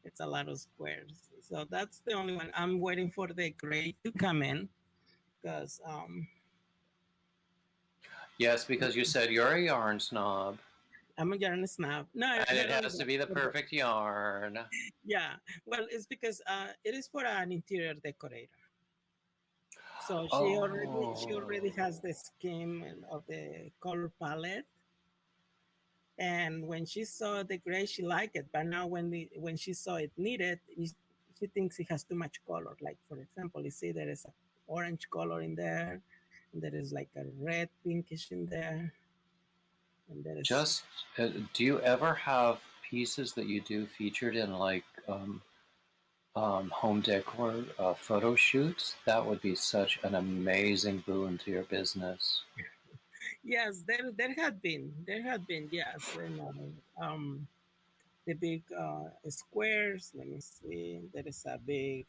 it's a lot of squares. So that's the only one. I'm waiting for the gray to come in because Yes, because you said you're a yarn snob, I'm a yarn snob. No, and not it only has to be the that. perfect yarn. Yeah, well, it's because it is for an interior decorator. So she already Oh, has the scheme of the color palette, and when she saw the gray, she liked it. But now when she saw it needed, she thinks it has too much color. Like for example, you see there is a orange color in there, and there is like a red pinkish in there, and there is. just do you ever have pieces that you do featured in like home decor photo shoots? That would be such an amazing boon to your business. Yes, there had been yes, and the big squares. Let me see. There is a big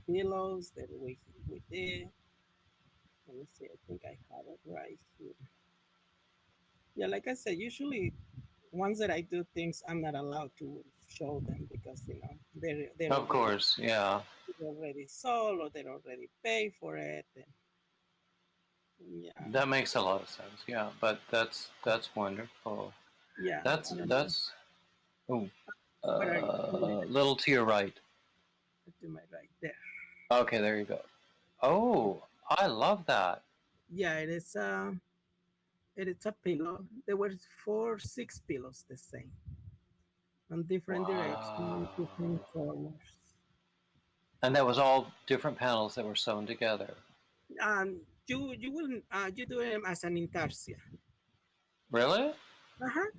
pillows that we did. Let me see. I think I have it right here. Yeah, like I said, usually once that I do things, I'm not allowed to show them because they're Of already course, yeah, sold or they're already paid for it. And, yeah, that makes a lot of sense. Yeah, but that's wonderful. yeah. That's oh, Where are you? To my right. little to your right. To my right there. Okay, there you go. Oh, I love that. Yeah, it is. It's a pillow. There were 6 pillows the same on different directions, different Wow. colors. And that was all different panels that were sewn together. You will you do them as an intarsia. Really? Uh huh.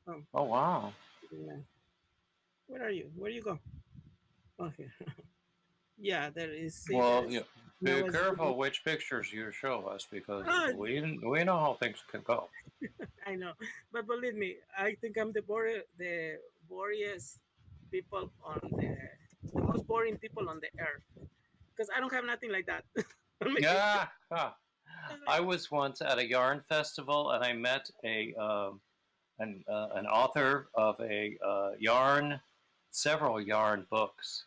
Oh, Oh, wow. yeah. Where are you? Where you go? Oh, here. Yeah, there is. See, there Well, is. be Now as careful which pictures you show us because ah, we know how things can go. I know, but believe me, I think I'm the boringest people on the most boring people on the earth because I don't have nothing like that on my picture. Yeah. I was once at a yarn festival and I met an author of several yarn books.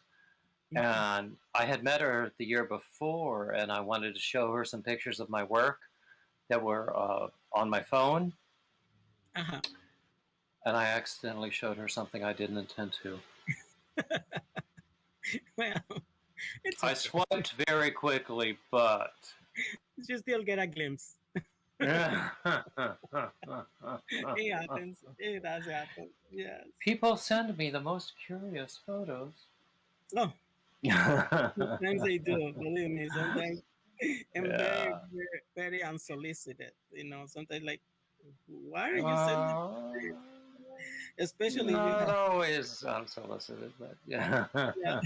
And I had met her the year before, and I wanted to show her some pictures of my work that were on my phone. Uh-huh. And I accidentally showed her something I didn't intend to. Well, it's I okay. swiped very quickly, but You still get a glimpse. It happens. It does happen. Yes. people send me the most curious photos. Oh, sometimes they do. Believe me. Sometimes and very, Yeah. very, very unsolicited. Sometimes like, why are you sending Uh, this? Especially you Not have, always unsolicited, but yeah. yeah,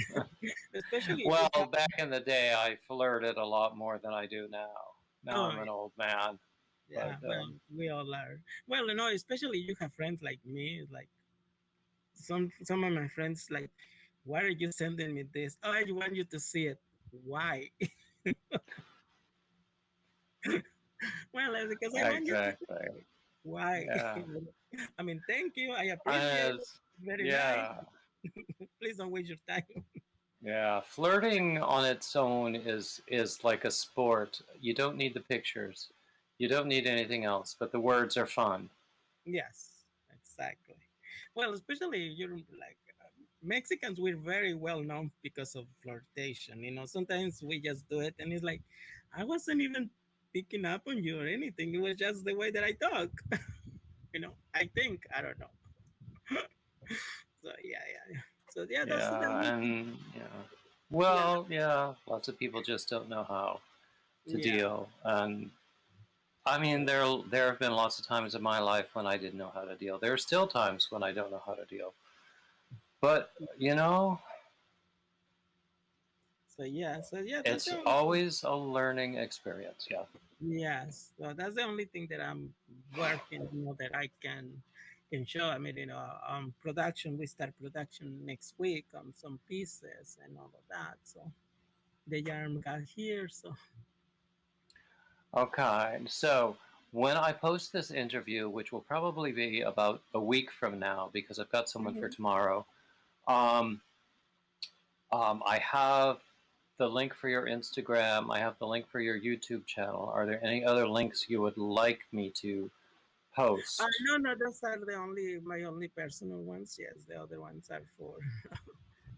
especially if you Well, have, back in the day, I flirted a lot more than I do now. Now oh I'm an old man, yeah, but well, we all are. Well, especially you have friends like me, like some of my friends, like, why are you sending me this? Oh, I want you to see it. Why? Well, because I want you to exactly. see it. Why? Yeah. I mean, thank you. I appreciate it. As Very nice. yeah, Please don't waste your time. yeah. Flirting on its own is like a sport. You don't need the pictures. You don't need anything else, but the words are fun. Yes, exactly. Well, especially you're like Mexicans, we're very well known because of flirtation. Sometimes we just do it, and it's like, I wasn't even picking up on you or anything. It was just the way that I talk. I think I don't know. So yeah, yeah, yeah. So yeah, that's the Yeah, only thing. and yeah. Yeah, Well, yeah, lots of people just don't know how to yeah. deal. And I mean, there have been lots of times in my life when I didn't know how to deal. There are still times when I don't know how to deal. But So yeah, that's it's the only thing. always a learning experience. Yeah. Yes, so that's the only thing that I'm working, that I can show. I mean, production. We start production next week on some pieces and all of that. So the yarn got here. So Okay. So when I post this interview, which will probably be about a week from now, because I've got someone for mhm. tomorrow, um, I have the link for your Instagram. I have the link for your YouTube channel. Are there any other links you would like me to post? No, no, those are my only personal ones. Yes, the other ones are for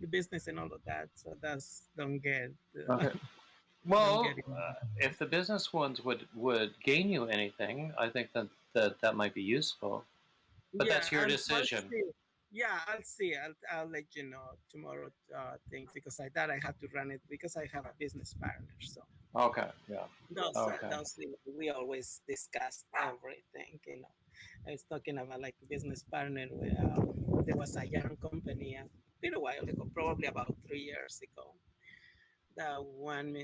the business and all of that. So that's don't get Okay. don't get Well, it. if the business ones would gain you anything, I think that might be useful. But Yeah, that's your I'll decision. see. Yeah, I'll see. I'll let you know tomorrow. Things because I thought I had to run it because I have a business partner. So Okay. Yeah. Okay. those we always discuss everything. I was talking about like business partner where there was a young company a little while ago, probably about 3 years ago. That one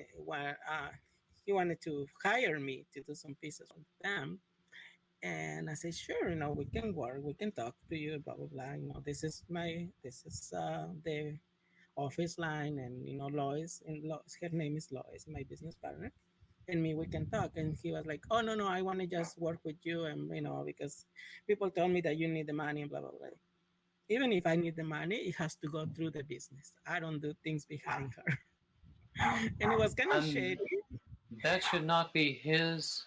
he wanted to hire me to do some pieces for them. And I said, sure, we can work, we can talk to you, blah blah blah. This is the office line, and Lois, her name is Lois, my business partner, and me, we can talk. And he was like, oh no, no, I want to just work with you, and because people told me that you need the money and blah blah blah. Even if I need the money, it has to go through the business. I don't do things behind her. And it was kind of And shady. that should not be his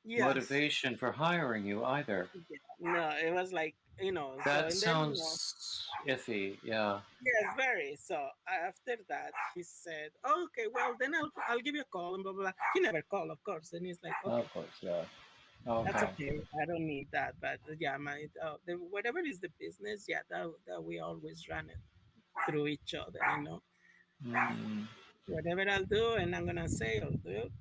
Yes. motivation for hiring you either. Yeah. No, it was like, so, That and then, sounds iffy. Yeah. yes, very. So after that, he said, oh, okay, well, then I'll give you a call and blah, blah, blah. He never called, of course. And he's like, okay, Of course. Yeah. that's Okay. okay. I don't need that. But yeah, whatever is the business, yeah, that we always run it through each other. Mm, Whatever I'll do and I'm going to say, I'll do it.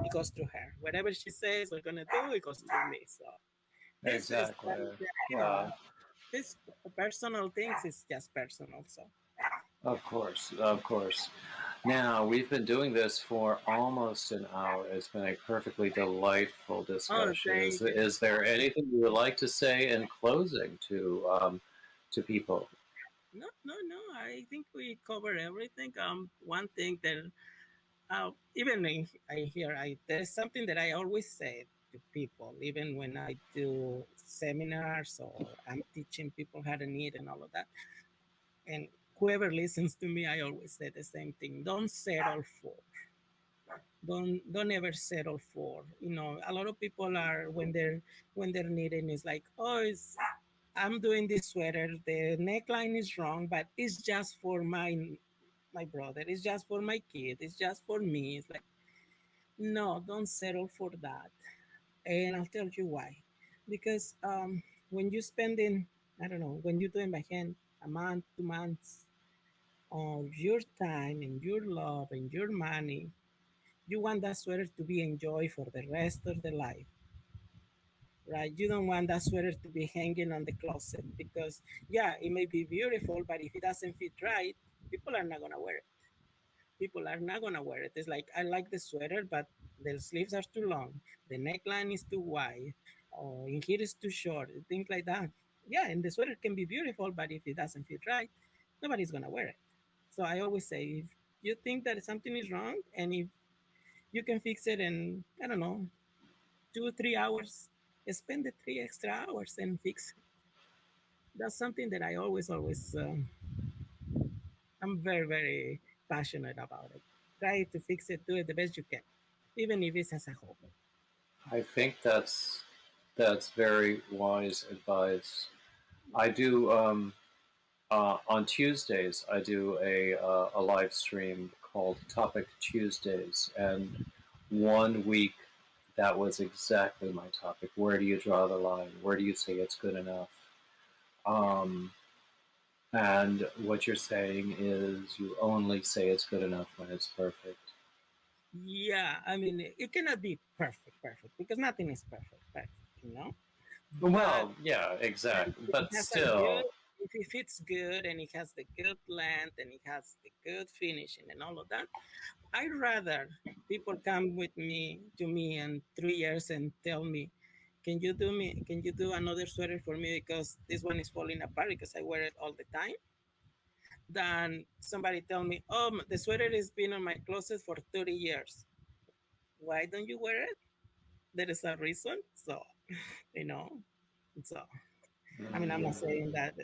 It goes through her. Whatever she says we're going to do, it goes through me. So this is, exactly. you know, Yeah. this personal things is just personal. So, Of course. Of course. Now, we've been doing this for almost an hour. It's been a perfectly delightful oh, discussion. thank you. Is there anything you would like to say in closing to people? No, no, no. I think we covered everything. One thing that even I hear, there's something that I always say to people, even when I do seminars or I'm teaching people how to knit and all of that. And whoever listens to me, I always say the same thing: don't settle for. Don't ever settle for. A lot of people are when they're knitting is like, oh, I'm doing this sweater. The neckline is wrong, but it's just for my brother. It's just for my kid. It's just for me. It's like, no, don't settle for that. And I'll tell you why. Because when you spending, I don't know, when you're doing by hand a month, 2 months of your time and your love and your money, You want that sweater to be enjoyed for the rest of the life, right? You don't want that sweater to be hanging on the closet because, yeah, it may be beautiful, but if it doesn't fit right, people are not gonna wear it. People are not gonna wear it. It's like I like the sweater, but the sleeves are too long, the neckline is too wide, or in here is too short, things like that. Yeah, and the sweater can be beautiful, but if it doesn't fit right, nobody's gonna wear it. So I always say, if you think that something is wrong, and if you can fix it in, I don't know, 2 or 3 hours, spend the 3 extra hours and fix it. That's something that I always I'm very, very passionate about it. Try to fix it, do it the best you can, even if it's as a hobby. I think that's very wise advice. I do on Tuesdays. I do a live stream called Topic Tuesdays, and one week that was exactly my topic. Where do you draw the line? Where do you say it's good enough? Um, and what you're saying is you only say it's good enough when it's perfect. Yeah, I mean, it cannot be perfect, because nothing is perfect, you know. But Well, yeah, exactly. it But has a good, still, if it fits good and it has the good length and it has the good finishing and all of that, I'd rather people come with me to me in 3 years and tell me, can you do another sweater for me because this one is falling apart because I wear it all the time, than somebody tell me, oh, the sweater has been on my closet for 30 years. Why don't you wear it? There is a reason. So, you know, so, I mean, I'm not mm, saying that,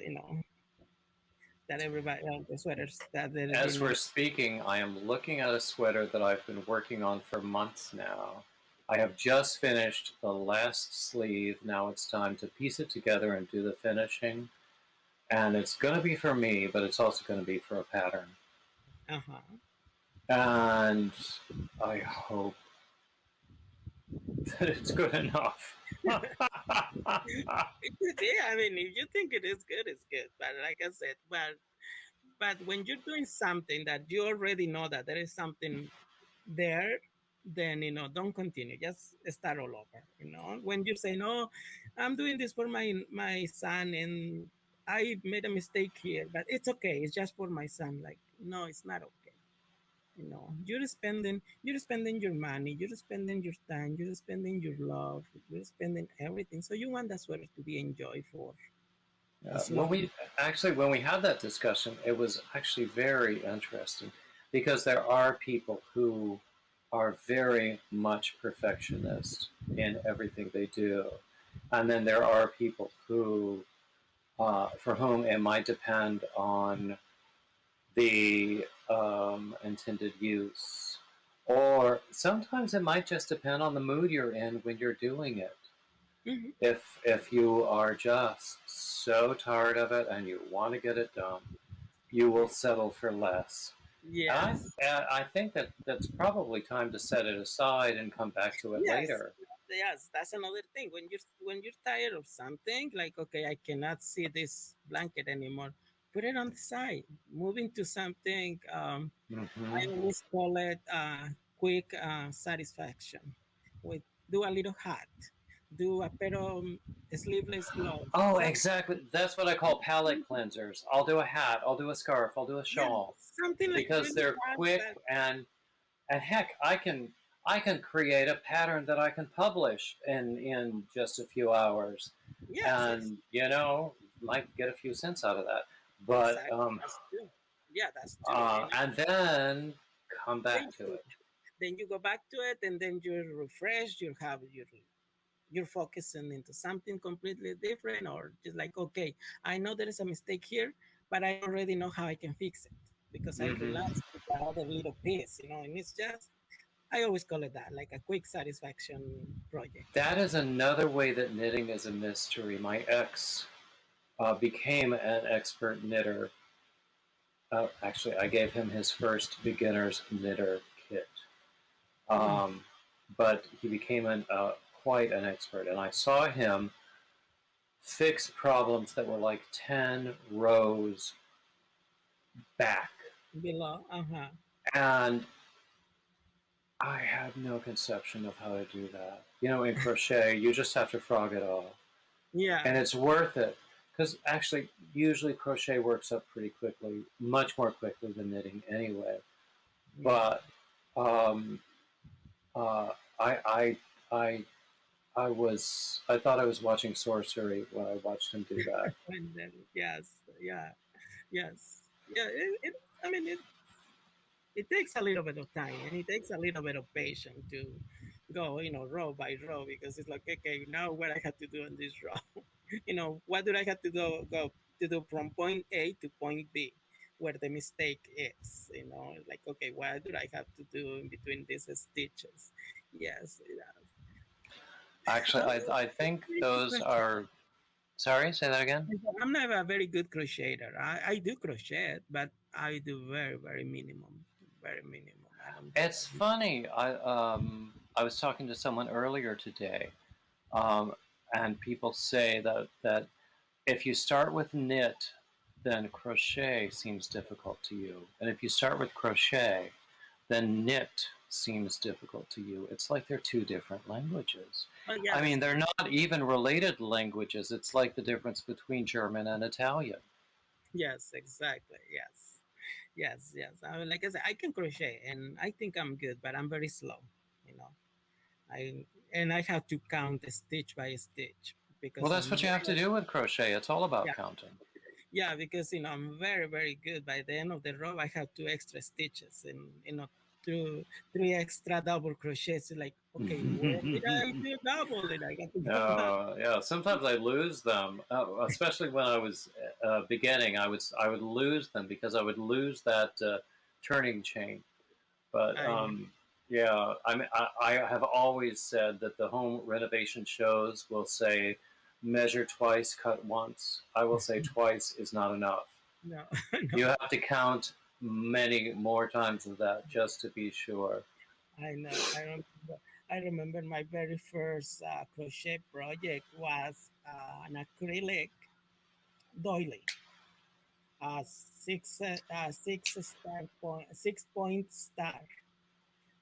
that everybody, the sweaters that they've as been we're on. speaking, I am looking at a sweater that I've been working on for months now. I have just finished the last sleeve. Now it's time to piece it together and do the finishing. And it's going to be for me, but it's also going to be for a pattern. Uh-huh. And I hope that it's good enough. Yeah, I mean, if you think it is good, it's good. But like I said, but when you're doing something that you already know that there is something there, then don't continue. Just start all over. When you say, no, I'm doing this for my son, and I made a mistake here, but it's okay. It's just for my son. Like, no, it's not okay. You're spending your money, you're spending your time, you're spending your love, you're spending everything. So you want that sweater to be enjoyed for as when long. we had that discussion, it was actually very interesting because there are people who are very much perfectionist in everything they do, and then there are people who, for whom it might depend on the intended use, or sometimes it might just depend on the mood you're in when you're doing it. Mhm. If you are just so tired of it and you want to get it done, you will settle for less. And Yes. I think that that's probably time to set it aside and come back to it Yes, later. yes, that's another thing. When you're tired of something, like, okay, I cannot see this blanket anymore. Put it on the side. Move into something. I Hmm. always call it quick satisfaction. With Do a little hat. Do a pair of sleeveless gloves. Oh, exactly. That's what I call palate Something, cleansers. I'll do a hat. I'll do a scarf. I'll do a yeah, shawl something like because really they're hard, quick but and heck, I can create a pattern that I can publish in just a few hours, yes, and might get a few cents out of that. But exactly. That's true. Yeah, that's true. and then come Then back to you it. then you go back to it, and then you're refreshed. You're focusing into something completely different, or just like, okay, I know there is a mistake here, but I already know how I can fix it because I Hmm. relaxed with that other little piece, and it's just, I always call it that, like a quick satisfaction project. That is another way that knitting is a mystery. My ex became an expert knitter. Actually, I gave him his first beginner's knitter kit. Mm. Um, but he became quite an expert, and I saw him fix problems that were like 10 rows back. Below, uh-huh. And I had no conception of how to do that. You know, in crochet, you just have to frog it all, Yeah, and it's worth it because actually, usually crochet works up pretty quickly, much more quickly than knitting anyway. yeah. But um, uh, I, I, I, I thought I was watching sorcery when I watched him do that. And then yes, yeah, yes, yeah. I mean, it takes a little bit of time and it takes a little bit of patience to go, row by row, because it's like, okay, now what I have to do in this row, what do I have to go to do from point A to point B, where the mistake is, like, okay, what do I have to do in between these stitches? Yes, Actually, I'm I think those are. Sorry, say that again. I'm not a very good crocheter. I do crochet, but I do very, very minimum, very minimum. I don't do It's funny. I was talking to someone earlier today, um, and people say that if you start with knit, then crochet seems difficult to you, and if you start with crochet, then knit seems difficult to you. It's like they're two different languages. Oh, I yes, mean, they're not even related languages. It's like the difference between German and Italian. yes, exactly. Yes, yes, yes. Like I said, I can crochet, and I think I'm good, but I'm very slow. You know, I and I have to count stitch by stitch Well, because that's I'm what you have to very, do with crochet. It's all about yeah, counting. yeah, because I'm very, very good. By the end of the row, I have two extra stitches, and two, three extra double crochets. Like, okay, where did I do double? And I got to go back. Yeah. Sometimes I lose them, especially when I was beginning. I would lose them because I would lose that turning chain. But I know. yeah, I have always said that the home renovation shows will say measure twice, cut once. I will say twice is not enough. No, You no, have to count many more times than that just to be sure. I know. I remember my very first crochet project was an acrylic doily, six point star.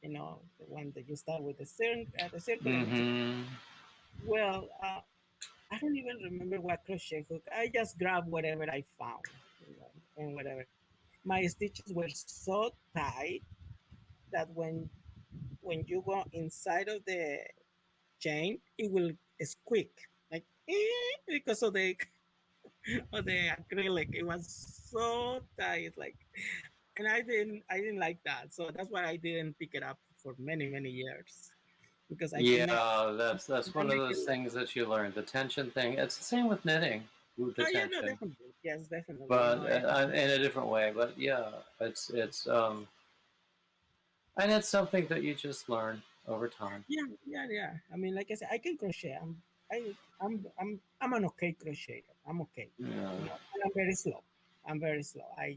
The one that you start with the circle and Mm-hmm. well, I don't even remember what crochet hook. I just grabbed whatever I found, and whatever. My stitches were so tight that when you go inside of the chain, it will squeak like because of the acrylic. It was so tight, like, and I didn't like that. So that's why I didn't pick it up for many many years because I could not. Yeah, that's one of Make those it. things that you learn. The tension thing. It's the same with knitting, with the Oh yeah, no, tension, definitely, yes, definitely. but in a different way. But yeah, it's and it's something that you just learn over time. Yeah, yeah, yeah. I mean, like I said, I can crochet. I'm an okay crocheter. I'm okay. Yeah, And I'm very slow. I'm very slow. I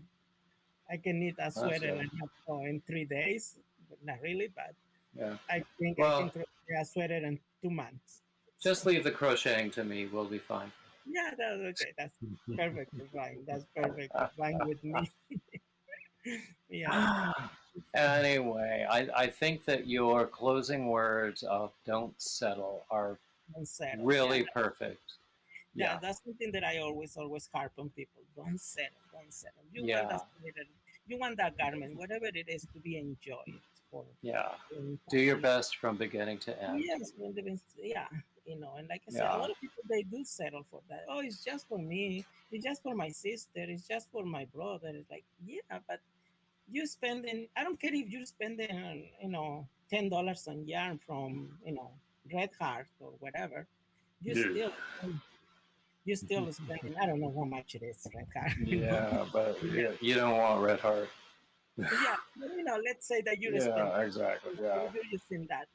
can knit a that's sweater good. and in 3 days, but not really. But Yeah. I think I can Well, crochet a sweater in 2 months. just So leave the crocheting to me. We'll be fine. yeah, that's okay. That's perfectly fine. That's perfectly fine with me. Yeah, Anyway, I think that your closing words of "don't settle" are don't settle. Yeah, really perfect. yeah, Yeah, that's something that I always harp on people. Don't settle, don't settle. You want that yeah, sweater, you want that garment, whatever it is, to be enjoyed for yeah. a long Do time. your best from beginning to end. Yes, when yeah, and like I said, a Yeah, lot of people they do settle for that. Oh, it's just for me. It's just for my sister. It's just for my brother. It's like, yeah, but you spending. I don't care if you're spending, $10 on yarn from, Red Heart or whatever. You yeah, still you still spending. I don't know how much it is, Red Card. yeah. But Yeah, yeah, you don't want red heart. yeah. Let's say that you're spending, Yeah, exactly. Yeah, you're using that.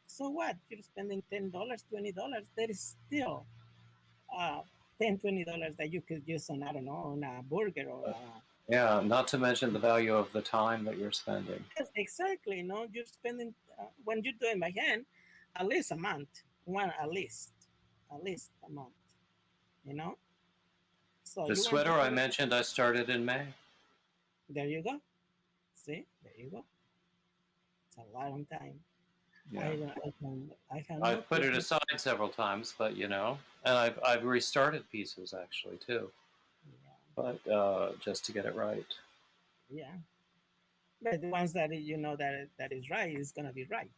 So what? You're spending $10, $20. That is still uh $10, $20 that you could use on, I don't know, on a burger or yeah. Not to mention the value of the time that you're spending. yes, exactly. No, you're spending when you're doing by hand at least a month, one at least a month. You know. So The you want sweater I to mentioned, I started in May. there you go. See, there you go. a long time. Yeah. I have no I've put clue. it aside several times, but you know, and I've restarted pieces actually too, Yeah, but just to get it right. yeah. But the ones that you know that is right is gonna be right.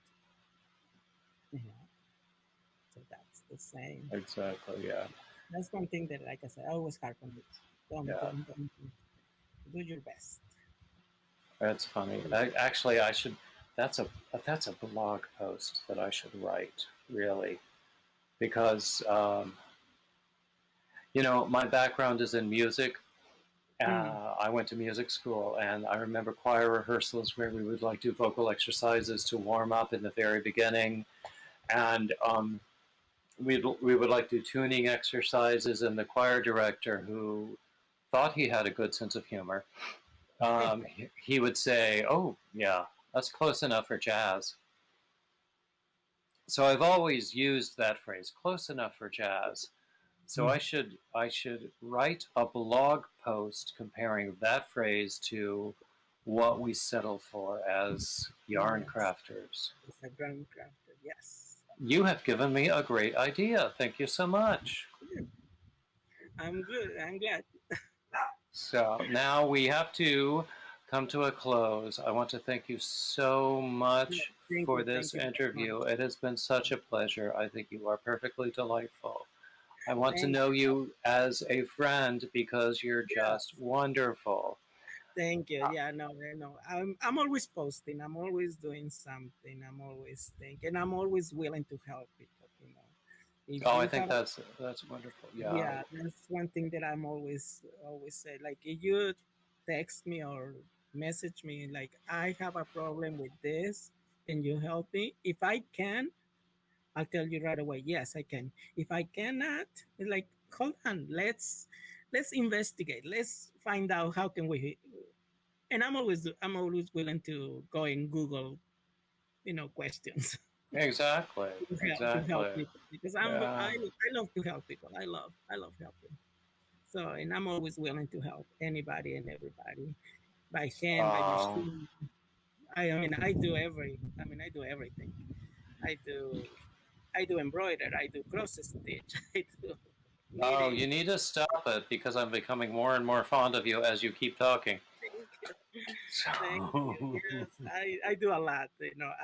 Yeah. So that's the same. Exactly. Yeah. That's one thing that, like I said, I always harp on it. Yeah. Don't do your best. That's funny. Actually, I should. That's a that's a blog post that I should write really because you know my background is in music. Mm. I went to music school, and I remember choir rehearsals where we would like do vocal exercises to warm up in the very beginning, and we would like do tuning exercises, and the choir director, who thought he had a good sense of humor, he would say, "Oh, yeah, that's close enough for jazz." So I've always used that phrase, "close enough for jazz." So Mm. I should write a blog post comparing that phrase to what we settle for as yarn Yes, crafters. it's a grand crafter. Yes, You have given me a great idea. Thank you so much. I'm good. I'm glad. So now we have to come to a close. I want to thank you so much for Thank this you very interview. much. It has been such a pleasure. I think you are perfectly delightful. I want to Thank know you as a friend because you're just Yes, wonderful. thank you. Yeah, no, I know. I'm always posting. I'm always doing something. I'm always thinking. I'm always willing to help people. If Oh, I you think have that's wonderful. Yeah. Yeah, that's one thing that I'm always say. Like if you text me or message me, like I have a problem with this, can you help me? If I can, I'll tell you right away. Yes, I can. If I cannot, it's like hold on, let's investigate. Let's find out how can we. And I'm always willing to go and Google, questions Exactly. to help Exactly. people because Yeah. I love to help people. I love helping. So, and I'm always willing to help anybody and everybody by hand, by Um, machine. I do everything. I do, I do embroider. I do cross stitch. I do oh, knitting. you need to stop it because I'm becoming more and more fond of you as you keep talking. Thank you. Thank you. So, Yes, I do a lot.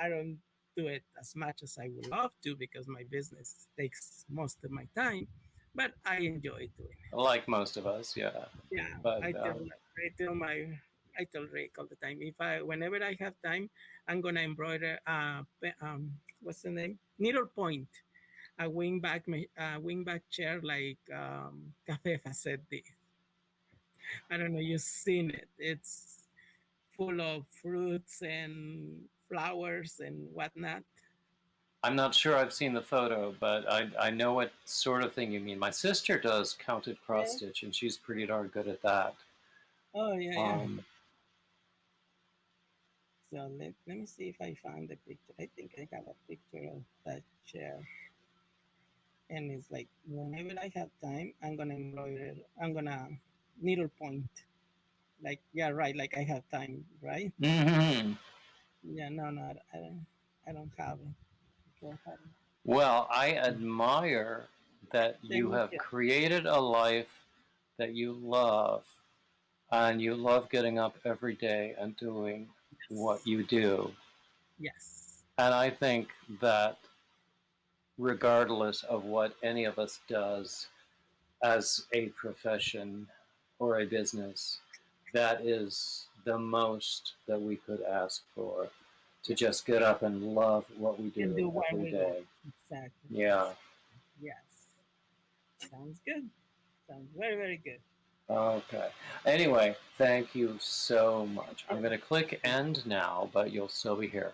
I don't do it as much as I would love to because my business takes most of my time, but I enjoy doing it. like most of us, yeah. Yeah, But I tell Rick all the time. Whenever I have time, I'm gonna embroider. What's the name? Needlepoint. A wingback chair like Cafe Facetti. I don't know. You've seen it. It's full of fruits and flowers and whatnot. I'm not sure I've seen the photo, but I know what sort of thing you mean. My sister does counted cross Yeah. stitch, and she's pretty darn good at that. Oh yeah, yeah. Um, So let me see if I found the picture. I think I have a picture of that chair. And it's like whenever I have time, I'm gonna embroider. I'm gonna needlepoint. Like yeah, right. Like I have time, right? mhm. Yeah, no, I don't have it. I don't have it. Well, I admire that you Thank have you. created a life that you love, and you love getting up every day and doing what Yes, you do. yes, And I think that regardless of what any of us does as a profession or a business, that is the most that we could ask for, to yeah. just get up and love what we And do do what every we love. day. Exactly. Yeah. Yes. Sounds good. Sounds very, very good. Okay. Anyway, thank you so much. I'm Yeah. going to click Thank you. end now, but you'll still be here.